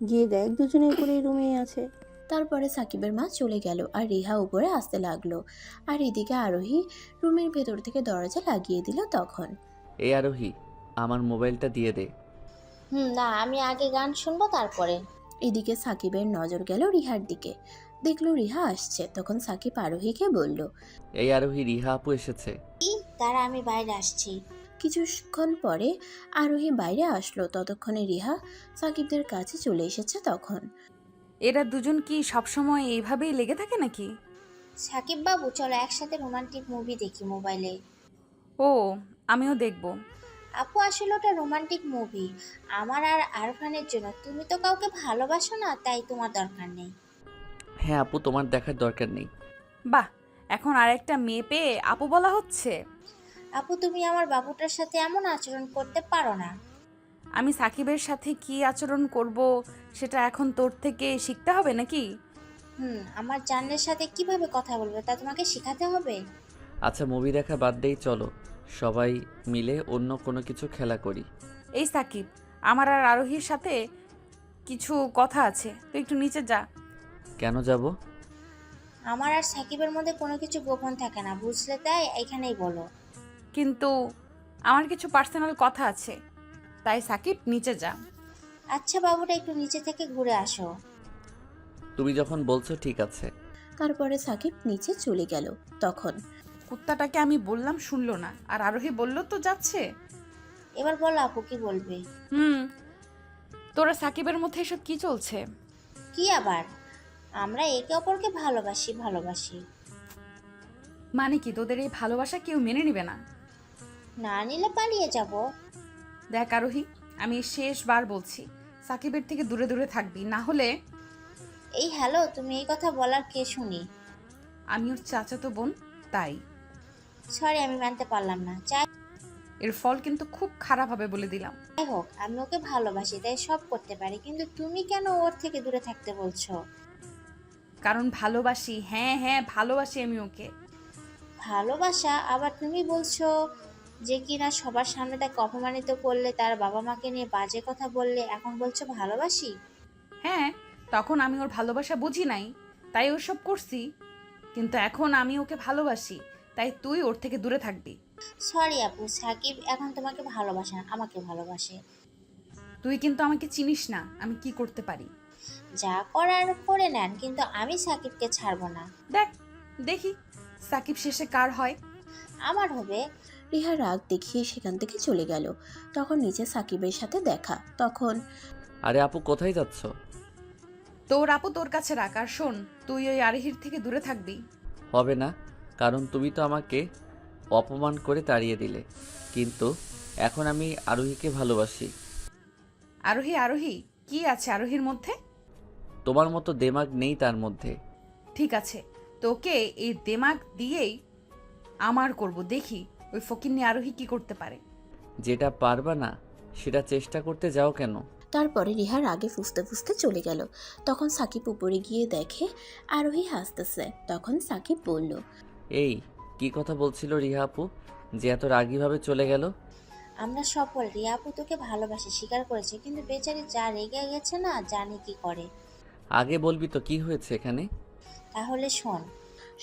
গিয়ে দেখ দুজনে উপরে রুমে আছে। তারপরে সাকিবের মা চলে গেল আর রিহা উপরে আসতে লাগলো। আর এদিকে আরোহী রুমের ভেতর থেকে দরজা লাগিয়ে দিল। তখন এই আরোহী, আমার মোবাইলটা দিয়ে দে। না, আমি আগে গান শুনবো তারপরে। এদিকে সাকিবের নজর গেল রিহার দিকে। দেখলো রিহা আসছে। তখন সাকিব আরোহীকে বলল, এই আরোহী, রিহা আপু এসেছে। তারা আমি বাইরে আসছি। কিছুক্ষণ পরে আরোহী বাইরে আসলো। ততক্ষণে রিহা সাকিবদের কাছে চলে এসেছে। তখন এরা দুজন কি সবসময় এইভাবেই লেগে থাকে নাকি? সাকিব বাবু, চলো একসাথে রোমান্টিক মুভি দেখি মোবাইলে। ও, আমিও দেখব। আপু, আসলে ওটা রোমান্টিক মুভি আমার আর আরফানের জন্য। তুমি তো কাউকে ভালোবাসো না, তাই তোমার দরকার নেই। হ্যাঁ আপু, তোমার দেখার দরকার নেই। বাহ, এখন আর একটা মেয়ে পেয়ে আপু বলা হচ্ছে। আপু, তুমি আমার বাবুটার সাথে এমন আচরণ করতে পারো না। আমি সাকিবের সাথে কি আচরণ করব সেটা এখন তোর থেকে শিখতে হবে নাকি? আমার জানের সাথে কিভাবে কথা বলবে তা তোমাকে শেখাতে হবে। আচ্ছা, মুভি দেখা বাদ দেই, চলো সবাই মিলে অন্য কোনো কিছু খেলা করি। এই সাকিব, আমার আর আরোহীর সাথে কিছু কথা আছে, তুই একটু নিচে যা। কেন যাব? আমার আর সাকিবের মধ্যে কোনো কিছু গোপন থাকে না, বুঝলে? তাই এখানেই বলো। কিন্তু আমার কিছু পার্সোনাল কথা আছে, তাই সাকিব নিচে যা। আচ্ছা বাবুটা, একটু নিচে থেকে ঘুরে আসো। তুমি যখন বলছো ঠিক আছে। তারপরে সাকিব নিচে চলে গেল। তখন কুত্তাটাকে আমি বললাম, শুনলো না, আর আরোহী বলল তো যাচ্ছে। এবার বলো আপু, কি বলবে? তোরা সাকিবের মধ্যে এসব কি চলছে? কি আবার? আমরা একে অপরকে ভালোবাসি। মানে কি, তোদের এই ভালোবাসা কেউ মেনে নিবে না? না নিলে পালিয়ে যাব। দেখ আরোহী, আমি শেষবার বলছি, সাকিবের থেকে দূরে দূরে থাকবি, না হলে। এই হ্যালো, তুমি এই কথা বলার কে শুনি? আমি ওর চাচাতো বোন, তাই। সরি, আমি মানতে পারলাম না। এর ফল কিন্তু খুব খারাপ হবে বলে দিলাম। যাই হোক, আমি ওকে ভালোবাসি, তাই সব করতে পারি, কিন্তু তুমি কেন ওর থেকে দূরে থাকতে বলছো? কারণ ভালোবাসি। হ্যাঁ, ভালোবাসি আমি ওকে। ভালোবাসা? আবার তুমি বলছো যে কিনা সবার সামনে তাকে অপমানিত করলে, তার বাবা মাকে নিয়ে বাজে কথা বললে, এখন বলছো ভালোবাসি? হ্যাঁ, তখন আমি ওর ভালোবাসা বুঝি নাই, তাই ওসব করছি। কিন্তু এখন আমি ওকে ভালোবাসি, তাই তুই ওর থেকে দূরে থাকবি। সরি আপু, সাকিব এখন তোমাকে ভালোবাসে না, আমাকে ভালোবাসে। তুই কিন্তু আমাকে চিনিস না, আমি কি করতে পারি। যা করার করে নেন, কিন্তু আমি সাকিবকে ছাড়বো না। দেখি সাকিব শেষে কার হয়। আমার হবে। রিহা রাগ দেখিয়ে সেখান থেকে চলে গেল। তখন নিচে সাকিবের সাথে দেখা। তখন আরে আপু, কোথায় যাচ্ছ? তোর আপু তোর কাছে রাখ, আর শোন, তুই ওই আরোহীর থেকে দূরে থাকবি। হবে না, কারণ তুমি তো আমাকে অপমান করে তাড়িয়ে দিলে। কিন্তু এখন আমি আরোহীকে ভালোবাসি। আরোহী কি আছে আরোহীর মধ্যে? তোমার মতো দেমাগ নেই তার মধ্যে। ঠিক আছে, তোকে এই দেমাগ দিয়েই আমার করব, দেখি ওই ফকিন্নি আরোহী কি করতে পারে। যেটা পারবা না সেটা চেষ্টা করতে যাও কেন? তারপরে রিহা রাগে ফুঁসতে ফুঁসতে চলে গেল। তখন সাকিব উপরে গিয়ে দেখে আরোহী হাসতেছে। তখন সাকিব বলল, এই কি কথা বলছিল রিহা আপু যে এত রাগীভাবে চলে গেল? আমরা সফল, রিয়া আপু তোকে ভালোবাসে স্বীকার করেছে, কিন্তু বেচারি যা রেগে গেছে না, জানি কি করে। আগে বলবি তো কি হয়েছে এখানে। তাহলে শোন।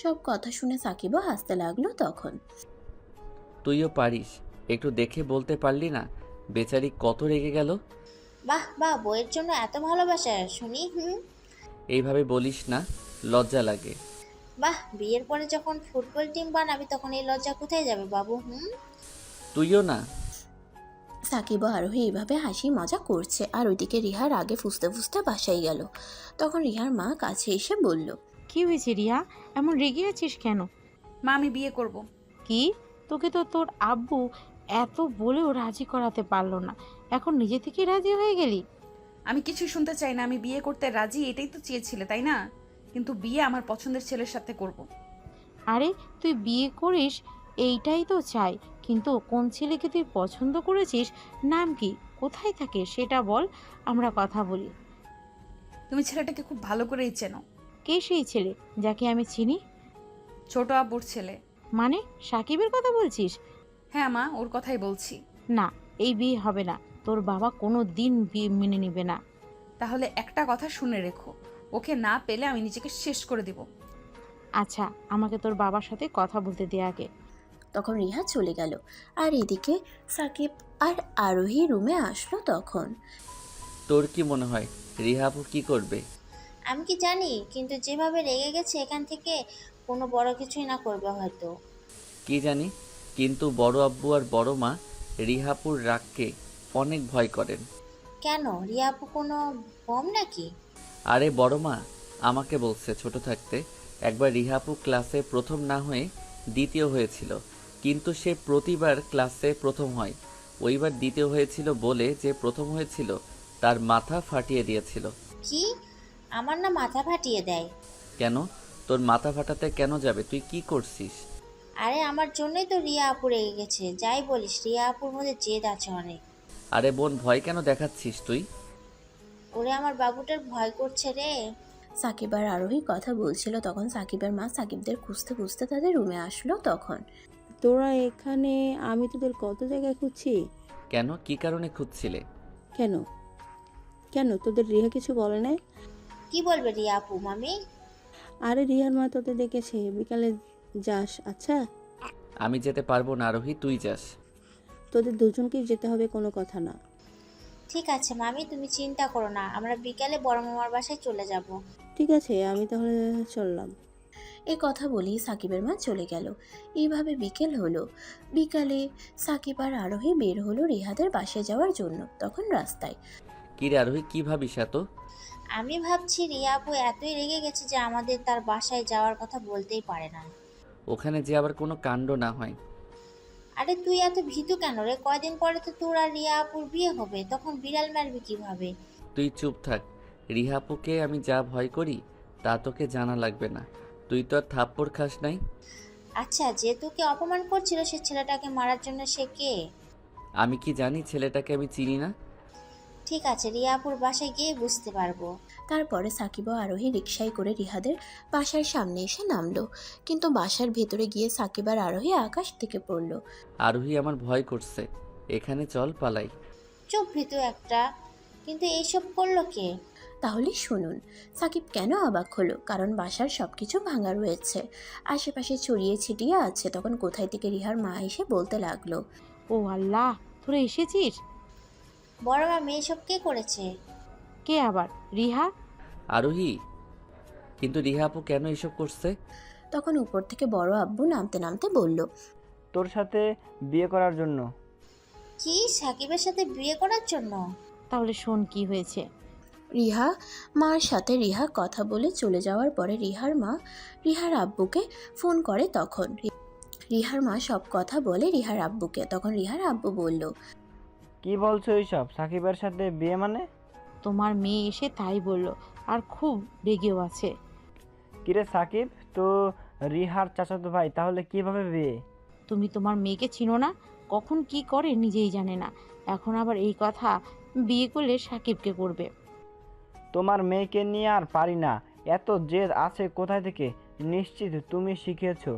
সব কথা শুনে সাকিবও হাসতে লাগলো। তখন তুইও পারিস, একটু দেখে বলতে পারলি না বেচারি কত রেগে গেল। বাহ, বইয়ের জন্য এত ভালোবাসা শুনি। এইভাবে বলিস না, লজ্জা লাগে। বাহ, বিয়ের পরে যখন ফুটবল টিম বানাবি তখন এই লজ্জা কোথায় যাবে বাবু? তুইও না। সাকিব ও আরোহী এইভাবে হাসি মজা করছে। আর ওইদিকে রিহা রাগে ফুঁসতে ফুঁসতে বাসায় গেল। তখন রিহার মা কাছে এসে বলল, কি হয়েছে রিয়া, এমন রেগে আছিস কেন? মা, আমি বিয়ে করব। কি, তোকে তো তোর আব্বু এত বলেও রাজি করাতে পারলো না, এখন নিজে থেকেই রাজি হয়ে গেলি? আমি কিছু শুনতে চাই না, আমি বিয়ে করতে রাজি, এটাই তো চেয়েছিলে তাই না? কিন্তু বিয়ে আমার পছন্দের ছেলের সাথে করব। আরে তুই বিয়ে করিস এইটাই তো চাই, কিন্তু কোন ছেলেকে তুই পছন্দ করেছিস, নাম কি, কোথায় থাকে সেটা বল, আমরা কথা বলি। তুমি ছেলেটাকে খুব ভালো করেই চেনো। কে সেই ছেলে যাকে আমি চিনি? ছোট আব্বুর ছেলে। মানে সাকিবের কথা বলছিস? হ্যাঁ মা, ওর কথাই বলছি। না, এই বিয়ে হবে না, তোর বাবা কোনো দিন বিয়ে মেনে নেবে না। তাহলে একটা কথা শুনে রেখো, ওকে না পেলে আমি নিজেকে শেষ করে দিব। আচ্ছা, আমাকে তোর বাবার সাথে কথা বলতে দে আগে। তখন রিহা চলে গেল। আর এদিকে সাকিব আর আরোহী রুমে আসলো তখন। তোর কি মনে হয় রিহা আপু কি করবে? আমি কি জানি, কিন্তু যেভাবে রেগে গেছে এখান থেকে কোনো বড় কিছুই না করবে হয়তো। কি জানি, কিন্তু বড় আব্বু আর বড় মা রিহাপুর রাগকে অনেক ভয় করেন। কেন, রিয়া আপু কোনো বম নাকি? আরে বড় মা আমাকে বলছে ছোট থাকতে একবার রিহাপু ক্লাসে প্রথম না হয়ে দ্বিতীয় হয়েছিল, কিন্তু সে প্রতিবার ক্লাসে প্রথম হয়, ওইবার দ্বিতীয় হয়েছিল বলে যে প্রথম হয়েছিল তার মাথা ফাটিয়ে দিয়েছিল। কি? আমার না মাথা ফাটিয়ে দেয়? কেন, তোর মাথা ফাটাতে কেন যাবে, তুই কি করছিস? আরে আমার জন্যই তো রিয়া আপু রেগে গেছে। যাই বলিস, রিয়া আপুর মধ্যে জেদ আছে অনেক। আরে বোন, ভয় কেন দেখাচ্ছিস তুই? ওরে আমার বাবুটার ভয় করছে রে। সাকিব আর আরোহী কথা বলছিল তখন সাকিবের মা সাকিবদের খুঁজতে খুঁজতে তাদের রুমে আসলো তখন। তোরা এখানে, আমি তোদের কত জায়গায় খুঁজছি। কেন, কি কারণে খুঁজছিলে? কেন কেন তোদের রিহা কিছু বলে নাই? কি বলবে রিয়া আপু মামি? আরে রিহার মা তোদের দেখেছে, বিকালে যাস। আচ্ছা আমি যেতে পারবো না আরোহী, তুই যাস। তোদের দুজনকেই যেতে হবে, কোনো কথা না। ঠিক আছে মামি, তুমি চিন্তা করো না, আমরা বিকালে বড় মামার বাসায় চলে যাব। ঠিক আছে, আমি তাহলে চললাম। এই কথা বলি সাকিবের মা চলে গেল। এইভাবে বিকেল হলো। বিকালে সাকিব আর আরোহী বের হলো রিহাদের বাসায় যাওয়ার জন্য। তখন রাস্তায় কি রে আরোহী, কি ভাবিস এত? আমি ভাবছি রিয়া আপু এতই রেগে গেছে যে আমাদের তার বাসায় যাওয়ার কথা বলতেই পারে না। ওখানে যে আবার কোনো কাণ্ড না হয়। আরে তুই এত ভীতু কেন রে? কয়দিন পরে তো তোর আর রিয়া আপুর বিয়ে হবে, তখন বিড়াল মারবি কিভাবে? তুই চুপ থাক। রিহাপুকে আমি যা ভয় করি তা তোকে জানা লাগবে না, তুই তো আর থাপ্পড় খাস নাই। আচ্ছা, যে তোকে অপমান করছিল সে ছেলেটাকে মারার জন্য সে কে? আমি কি জানি ছেলেটাকে আমি চিনি না? ঠিক আছে, রিয়া আপুর বাসায় গিয়ে বুঝতে পারবো। তারপরে সাকিব ও আরোহী রিকশায় করে রিহাদের বাসার সামনে এসে নামলো। কিন্তু বাসার ভেতরে গিয়ে সাকিব আর আরোহী আকাশ থেকে পড়লো। আরোহী আমার ভয় করছে, এখানে চল পালাই। চুপ ভীতু একটা। কিন্তু এইসব করলো কে? তাহলে শুনুন সাকিব কেন অবাক হলো, কারণ বাসার সবকিছু ভাঙা রয়েছে, আশেপাশে ছড়িয়ে ছিটিয়ে আছে। তখন কোথায় থেকে রিহার মা এসে বলতে লাগলো, ও আল্লাহ, তোরা এসেছিস? বড় মামি এসব কে করেছে? কে আবার? রিহা? আরোহী, কিন্তু রিহাপু কেন এসব করছে? তখন উপর থেকে বড় আব্বু নামতে নামতে বলল, তোর সাথে বিয়ে করার জন্য। কি, সাকিবের সাথে বিয়ে করার জন্য? তাহলে শোন কি হয়েছে। রিহা মার সাথে রিহা কথা বলে চলে যাওয়ার পরে রিহার মা রিহার আব্বুকে ফোন করে। তখন রিহার মা সব কথা বলে রিহার আব্বুকে। তখন রিহার আব্বু বলল, কি বলছো এইসব? সাকিবের সাথে বিয়ে মানে? তোমার মেয়ে এসে তাই বলল, আর খুব রেগেও আছে। কিরে সাকিব, তো রিহার চাচাতো ভাই, তাহলে কিভাবে বিয়ে? তুমি তোমার মেয়েকে চিনো না, কখন কি করে নিজেই জানে না, এখন আবার এই কথা, বিয়ে করলে সাকিবকে করবে। তোমার মেয়েকে নিয়ে আর পারি না, এত জেদ আছে কোথায় থেকে? নিশ্চিত তুমি শিখিয়েছো।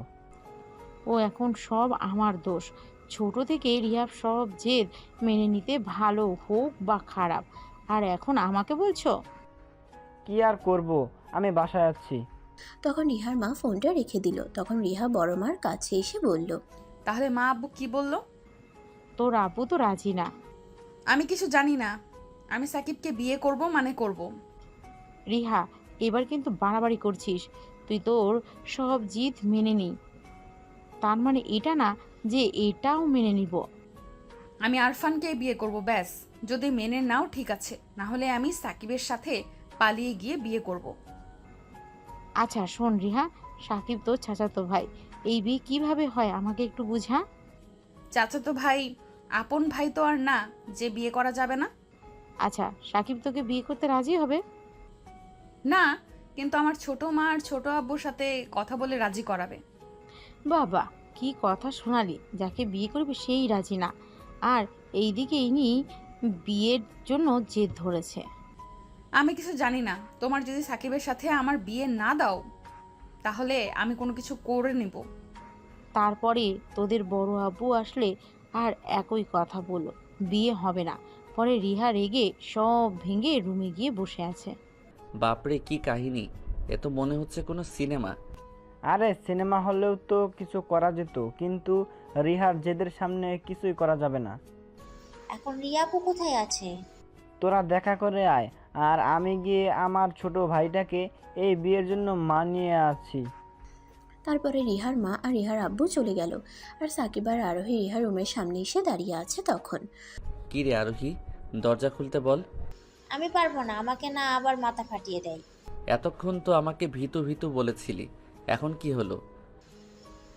ও এখন সব আমার দোষ। ছোট থেকে রিয়া সব জেদ মেনে নিতে, ভালো হোক বা খারাপ, আর এখন আমাকে বলছো? কি আর করব, আমি বাসায় আছি। তখন রিহার মা ফোনটা রেখে দিল। তখন রিহা বড় মার কাছে এসে বলল, তাহলে মা আব্বু কি বললো? তোর আব্বু তো রাজি না। আমি কিছু জানি না, আমি সাকিবকে বিয়ে করব মানে করব। রিহা, এবার কিন্তু বাড়াবাড়ি করছিস। তুই তোর সব জিদ মেনে নি, তার মানে এটা না যে এটাও মেনে নিব। আমি আরফানকে বিয়ে করব ব্যাস। যদি মেনে নাও ঠিক আছে, না হলে আমি সাকিবের সাথে পালিয়ে গিয়ে বিয়ে করব। আচ্ছা শোন রিহা, সাকিব তো চাচাতো ভাই, এই বিয়ে কিভাবে হয় আমাকে একটু বুঝা। চাচাতো ভাই আপন ভাই তো আর না যে বিয়ে করা যাবে না। আচ্ছা, সাকিব তোকে বিয়ে করতে রাজি হবে? না, কিন্তু আমার ছোট মা আর ছোট আব্বুর সাথে কথা বলে রাজি করাবে। বাবা, কি কথা শোনালি! যাকে বিয়ে করবে সেই রাজি না, আর এইদিকে ইনি বিয়ের জন্য জেদ ধরেছে। আমি কিছু জানি না, তোমার যদি সাকিবের সাথে আমার বিয়ে না দাও তাহলে আমি কোনো কিছু করে নিব। তারপরে তোদের বড় আব্বু আসলে আর একই কথা বলল, বিয়ে হবে না। পরে রিহা রেগে সব ভেঙে রুমে গিয়ে বসে আছে। বাপরে, কি কাহিনী! এ তো মনে হচ্ছে কোনো সিনেমা। আরে সিনেমা হলেও তো কিছু করা যেত, কিন্তু রিহার জেদের সামনে কিছুই করা যাবে না। এখন রিয়াপু কোথায় আছে? তোরা দেখা করে আয়, আর আমি গিয়ে আমার ছোট ভাইটাকে এই বিয়ের জন্য মানিয়ে আছি। তারপরে রিহার মা আর রিহার আব্বু চলে গেল, আর সাকিব আর আরোহী রিহার রুমের সামনে এসে দাঁড়িয়ে আছে। তখন কি রে আরোহী, দরজা খুলতে বল। আমি পারবো না, আমাকে না আবার মাথা ফাটিয়ে দেয়। এতক্ষণ তো আমাকে ভীতু ভীতু বলেছিলি, এখন কি হলো?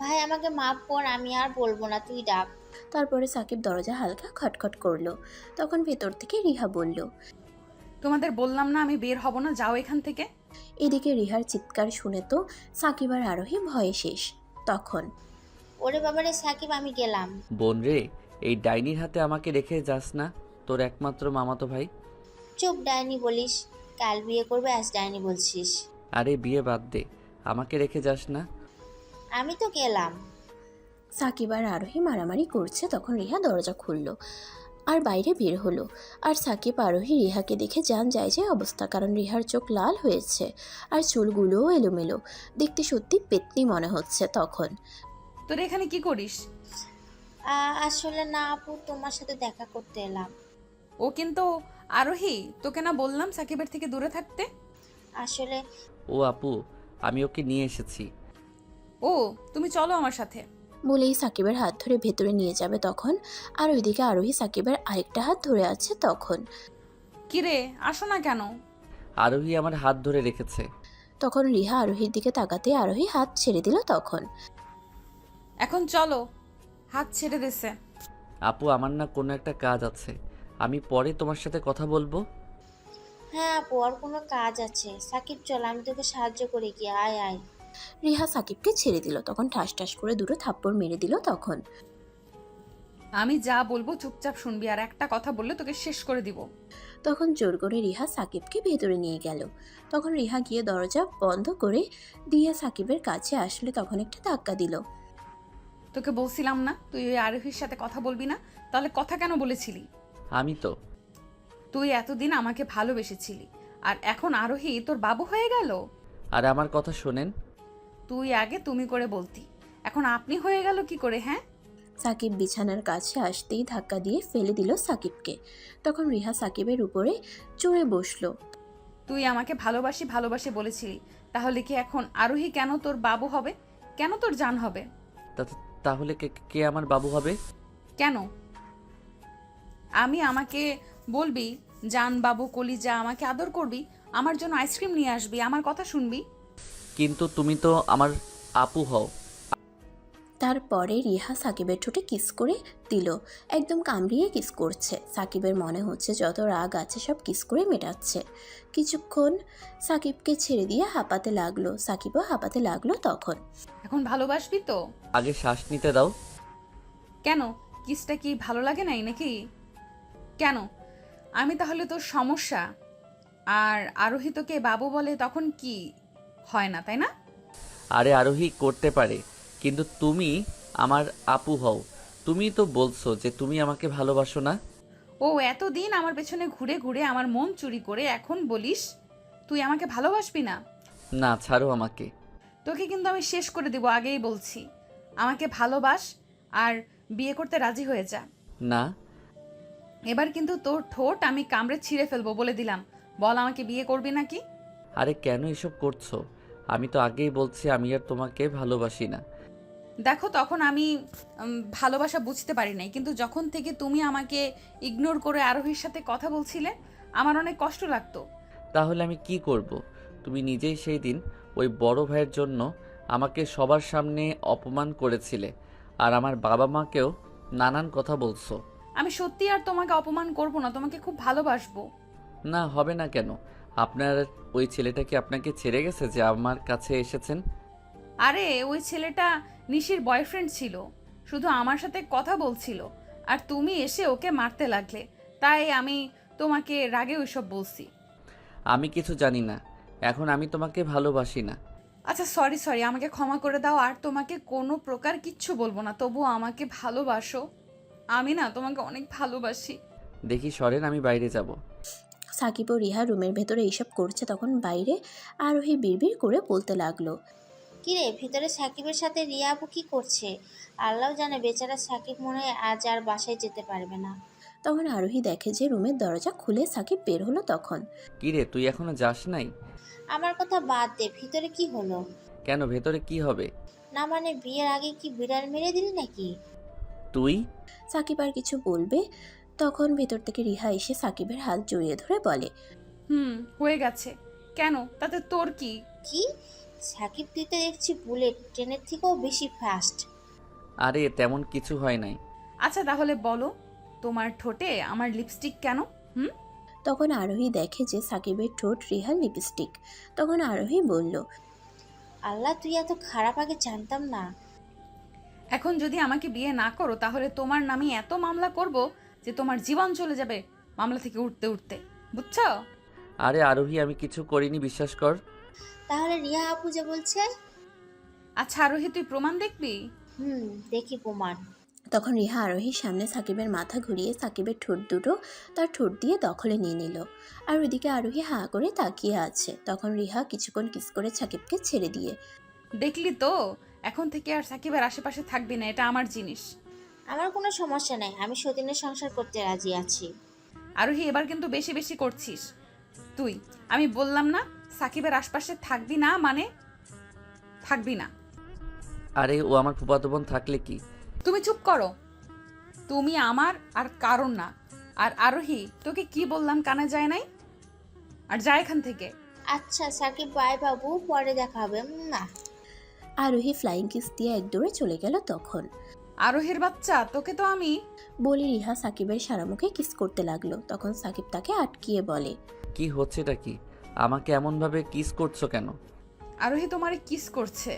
ভাই আমাকে মাফ কর, আমি আর বলবো না, তুই ডাক। তারপরে সাকিব দরজা হালকা খটখট করলো। তখন ভেতর থেকে রিহা বলল, তোমাদের বললাম না আমি বের হব না, যাও এখান থেকে। এদিকে রিহার চিৎকার শুনে তো সাকিব আর আরোহী ভয়ে শেষ। তখন ওরে বাবারে সাকিব, আমি গেলাম। বোন রে, এই ডাইনির হাতে আমাকে রেখে যাস না, তোর একমাত্র মামাতো ভাই। চুপ, ডাইনি বলিস? কাল বিয়ে করবে, আজ ডাইনি বলছিস? আরে বিয়ে বাদ দে, আমাকে রেখে যাস না। আমি তো গেলাম। সাকিব আর আরোহী মারামারি করছে। তখন রিহা দরজা খুলল আর বাইরে বের হলো। আর সাকিব আরোহী রিহাকে দেখে জান যায় যে অবস্থা, কারণ রিহার চোখ লাল হয়েছে আর চুলগুলোও এলোমেলো, দেখতে সত্যি পেতনি মনে হচ্ছে। তখন তোর এখানে কি করিস? আসলে না আপু, তোমার সাথে দেখা করতে এলাম। ও কিন্তু আরোহী, তোকে না বললাম সাকিবের থেকে দূরে থাকতে? আসলে ও আপু, আমি ওকে নিয়ে এসেছি। ও, তুমি চলো আমার সাথে। বলেই সাকিবের হাত ধরে ভেতরে নিয়ে যাবে। তখন আর ওইদিকে আরোহী সাকিবের আরেকটা হাত ধরে আছে। তখন কিরে, আসো না কেন? আরোহী আমার হাত ধরে রেখেছে। তখন রিহা আরোহীর দিকে তাকাতে আরোহী হাত ছেড়ে দিল। তখন এখন চলো। হাত ছেড়ে দিছে। আপু, আমার না কোনো একটা কাজ আছে, আমি পরে তোমার সাথে কথা বলবো। হ্যাঁ আপু, আর কোনো কাজ আছে? সাকিব চল, আমি তোকে সাহায্য করি, কি আয় আয়। রিহা সাকিবকে ছেড়ে দিল। তখন ঠাস ঠাস করে দুটো থাপ্পড় মেরে দিল। তখন আমি যা বলবো চুপচাপ শুনবি, আর একটা কথা বললে তোকে শেষ করে দিব। তখন জোর করে রিহা সাকিবকে ভেতরে নিয়ে গেল। তখন রিহা গিয়ে দরজা বন্ধ করে দিয়ে সাকিবের কাছে আসলে তখন একটা ধাক্কা দিল। তোকে বলছিলাম না তুই ওই আরোহীর সাথে কথা বলবি না? তাহলে কথা কেন বলেছিলি? আমি তো তুই এতদিন আমাকে ভালোবেসেছিলি, আর এখন আরোহী তোর বাবু হয়ে গেল। আর আমার কথা শোনেন। তুই আগে তুমি করে বলতি, এখন আপনি হয়ে গেল কি করে? হ্যাঁ, সাকিব বিছানার কাছে আসতেই ধাক্কা দিয়ে ফেলে দিল সাকিবকে। তখন রিহা সাকিবের উপরে চড়ে বসলো। তুই আমাকে ভালোবাসি ভালোবাসি বলেছিলি, তাহলে কি এখন আরোহী কেন তোর বাবু হবে? কেন তোর জান হবে? তাহলে কে কে আমার বাবু হবে? কেন আমাকে বলবি জান বাবু কলিজা, আমাকে আদর করবি, আমার জন্য আইসক্রিম নিয়ে আসবি, আমার কথা শুনবি। কিন্তু তুমি তো আমার আপু হও। তারপরে রিহা সাকিবের ঠোঁটে কিস করে দিল, একদম কামড়িয়ে কিস করছে। সাকিবের মনে হচ্ছে যত রাগ আছে সব কিস করে মেটাচ্ছে। কিছুক্ষণ সাকিবকে ছেড়ে দিয়ে হাঁপাতে লাগলো, সাকিবও হাঁপাতে লাগলো। তখন এখন ভালোবাসবি তো? আগে শ্বাস নিতে দাও। কেন, কিসটা কি ভালো লাগে নাই নাকি? কেন, আমি তাহলে তোর সমস্যা? আর আরোহী তোকে বাবু বলে তখন কি হয় না, তাই না? আরে আরোহী করতে পারে, কিন্তু তুমি আমার আপু হও। তুমি তো বলছো যে তুমি আমাকে ভালোবাসো না। ও এতদিন আমার পেছনে ঘুরে ঘুরে আমার মন চুরি করে এখন বলিস তুই আমাকে ভালোবাসবি না? না, ছাড়ো আমাকে। তোকে কিন্তু আমি শেষ করে দেব, আগেই বলছি। আমাকে ভালোবাস আর বিয়ে করতে রাজি হয়ে যা। না, এবার কিন্তু তোর ঠোঁট আমি কামড়ে ছিঁড়ে ফেলবো, বলে দিলাম। বল, আমাকে বিয়ে করবি নাকি? আরে কেন এসব করছো? আমি তো আগেই বলছি আমি আর তোমাকে ভালোবাসি না। দেখো, তখন আমি ভালোবাসা বুঝতে পারি নাই, কিন্তু যখন থেকে তুমি আমাকে ইগনোর করে আরোহীর সাথে কথা বলছিলে আমার অনেক কষ্ট লাগতো। তাহলে আমি কি করব? তুমি নিজেই সেই দিন ওই বড় ভাইয়ের জন্য আমাকে সবার সামনে অপমান করেছিলে আর আমার বাবা মাকেও নানান কথা বলছো। আমি সত্যি আর তোমাকে অপমান করব না, তোমাকে খুব ভালোবাসবো। না, হবে না কেন? আপনার ওই ছেলেটা কি আপনাকে ছেড়ে গেছে যে আমার কাছে এসেছেন? আরে ওই ছেলেটা নিশির বয়ফ্রেন্ড ছিল, শুধু আমার সাথে কথা বলছিল, আর তুমি এসে ওকে মারতে লাগলে, তাই আমি তোমাকে রাগে ওইসব বলছি। আমি কিছু জানি না, এখন আমি তোমাকে ভালোবাসি না। আচ্ছা সরি, আমাকে ক্ষমা করে দাও, আর তোমাকে কোনো প্রকার কিচ্ছু বলবো না, তবুও আমাকে ভালোবাসো। আমি না তোমাকে অনেক ভালোবাসি। দেখি সরেন, আমি বাইরে যাব। সাকিব ও রিহা রুমের ভেতরে এইসব করছে, তখন বাইরে আরোহী বিড়বিড় করে বলতে লাগলো, কিরে ভিতরে সাকিবের সাথে রিয়া আপু কি করছে? আল্লাহ জানে, বেচারা সাকিব মনে হয় আজ আর বাসায় যেতে পারবে না। তখন আরোহী দেখে যে রুমের দরজা খুলে সাকিব বের হলো। তখন কিরে, তুই এখনো যাস নাই? আমার কথা বাদ দে, ভিতরে কি হলো? কেন, ভেতরে কি হবে? না মানে বিয়ের আগে কি বিড়াল মেরে দিলি নাকি? তুই? সাকিব আর কিছু বলবে, তখন ভেতর থেকে রিহা এসে সাকিবের হাত জড়িয়ে ধরে বলে, হয়ে গেছে। কেন, তাতে তোর কি? কি সাকিব, তুই তো দেখছি বুলেট ট্রেনের থেকেও বেশি ফাস্ট। আরে তেমন কিছু হয় নাই। আচ্ছা তাহলে বলো, তোমার ঠোঁটে আমার লিপস্টিক কেন? তখন আরোহী দেখে যে সাকিবের ঠোঁট রিহার লিপস্টিক। তখন আরোহী বলল, আল্লাহ, তুই এত খারাপ আগে জানতাম না। এখন যদি আমাকে বিয়ে না করো তাহলে তোমার নামে এত মামলা করব যে তোমার জীবন চলে যাবে মামলা থেকে উঠতে উঠতে, বুঝছো? আরে আরোহী, আমি কিছু করিনি, বিশ্বাস কর। তাহলে রিয়া আপু যে বলছে? আচ্ছা আরোহী, তুই প্রমাণ দেখবি? দেখি প্রমাণ। তখন রিহা আরোহীর সামনে সাকিবের মাথা ঘুরিয়ে সাকিবের ঠোঁট দুটো তার ঠোঁট দিয়ে দখলে নিয়ে নিল। আর ওইদিকে আরোহী হাঁ করে তাকিয়ে আছে। তখন রিহা কিছুক্ষণ কিস করে সাকিবকে ছেড়ে দিয়ে, দেখলি তো, এখন থেকে আর সাকিবের আশেপাশে থাকবি না, এটা আমার জিনিস। আমার কোনো সমস্যা নাই, আমি সতীনের সংসার করতে রাজি আছি। আরোহী, এবার কিন্তু বেশি বেশি করছিস তুই। আমি বললাম না সাকিবের আশপাশে থাকবি না, মানে থাকবি না। আরে ও আমার ফুফাতো বোন, থাকলে কি? তুমি চুপ করো, তুমি আমার আর কারণ না। আর আরোহী, তোকে কি বললাম কানে যায় নাই? আর যা এখান থেকে। আচ্ছা সাকিব, বাই বাবু, পরে দেখা হবে। না। আরোহী ফ্লাইং কিস দিয়ে এক দৌড়ে চলে গেল। তখন আরোহীর বাচ্চা, তোকে তো আমি বলে রিহা সাকিবের সারা মুখে কিস করতে লাগলো। তখন সাকিব তাকে আটকিয়ে বলে, কি হচ্ছেটা কি? আমাকে এমনভাবে কিস করছো কেন? আরোহী তোমারে কিস করছে,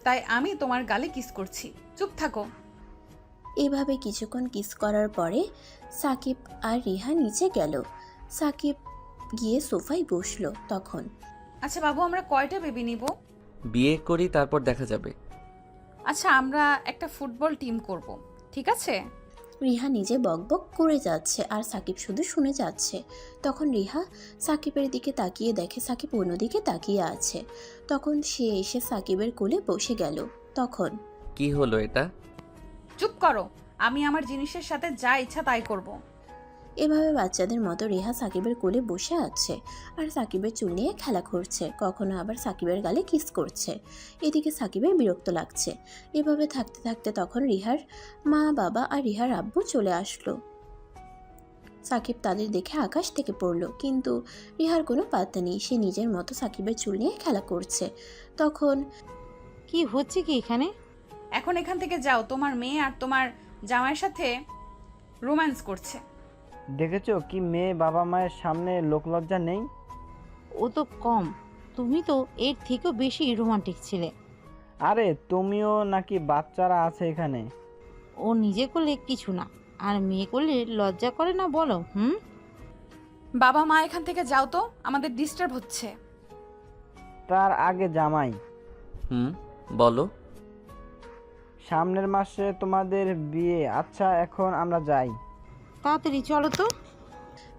তাই আমি তোমার গালে কিস করছি, চুপ থাকো। এভাবে কিছুক্ষণ কিস করার পরে সাকিব আর রিহা নিচে গেল। সাকিব গিয়ে সোফায় বসলো। তখন আচ্ছা বাবু, আমরা কয়টা বেবি নিব? বিয়ে করি, তারপর দেখা যাবে। আচ্ছা, আমরা একটা ফুটবল টিম করব, ঠিক আছে? রিহা নিজে বকবক করে যাচ্ছে আর সাকিব শুধু শুনে যাচ্ছে। তখন রিহা সাকিবের দিকে তাকিয়ে দেখে সাকিব অন্যদিকে তাকিয়ে আছে। তখন সে এসে সাকিবের কোলে বসে গেল। তখন কি হলো এটা? চুপ করো, আমি আমার জিনিসের সাথে যা ইচ্ছা তাই করব। এভাবে বাচ্চাদের মতো রিহা সাকিবের কোলে বসে আছে আর সাকিবের চুল নিয়ে খেলা করছে, কখনো আবার সাকিবের গালে কিস করছে। এদিকে সাকিবের বিরক্ত লাগছে। এভাবে থাকতে থাকতে তখন রিহার মা, বাবা আর রিহার আব্বু চলে আসলো। সাকিব তাদের দেখে আকাশ থেকে পড়লো, কিন্তু রিহার কোনো পাত্তা নেই। সে নিজের মতো সাকিবের চুল নিয়ে খেলা করছে। তখন কি হচ্ছে কি এখানে? এখন এখান থেকে যাও, তোমার মেয়ে আর তোমার জামাইয়ের সাথে রোম্যান্স করছে। দেখেছো কি মেয়ে বাবা মায়ের সামনে লোকলজ্জা নেই? ও তো কম, তুমি তো এর থেকেও বেশি রোমান্টিক ছিলে। আরে তুমিও নাকি? বাচ্চারা আছে এখানে। ও নিজে করলে কিছু না, আর মেয়ে করলে লজ্জা করে না বলো? বাবা মা এখান থেকে যাও তো, আমাদের ডিস্টার্ব হচ্ছে। তার আগে জামাই, বলো। সামনের মাসে তোমাদের বিয়ে। আচ্ছা এখন আমরা যাই। তাড়াতাড়ি চলো তো।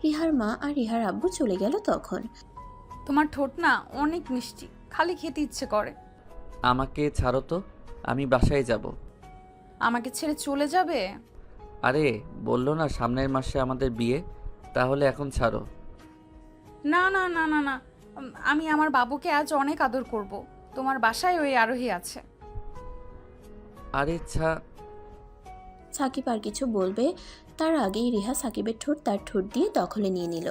রিহার মা আর রিহার আব্বু চলে গেল। তখন তোমার ঠোঁট না অনেক মিষ্টি, খালি খেতে ইচ্ছে করে। আমাকে ছাড়ো তো, আমি বাসায় যাব। আমাকে ছেড়ে চলে যাবে? আরে বললো না সামনের মাসে আমাদের বিয়ে, তাহলে এখন ছাড়ো। না না না না না, আমি আমার বাবুকে আজ অনেক আদর করব। তোমার বাসায় ওই আরোহী আছে। আরে সাকিব আর কিছু বলবে তার আগেই রিহা সাকিবের ঠোঁট তার ঠোঁট দিয়ে দখলে নিয়ে নিল।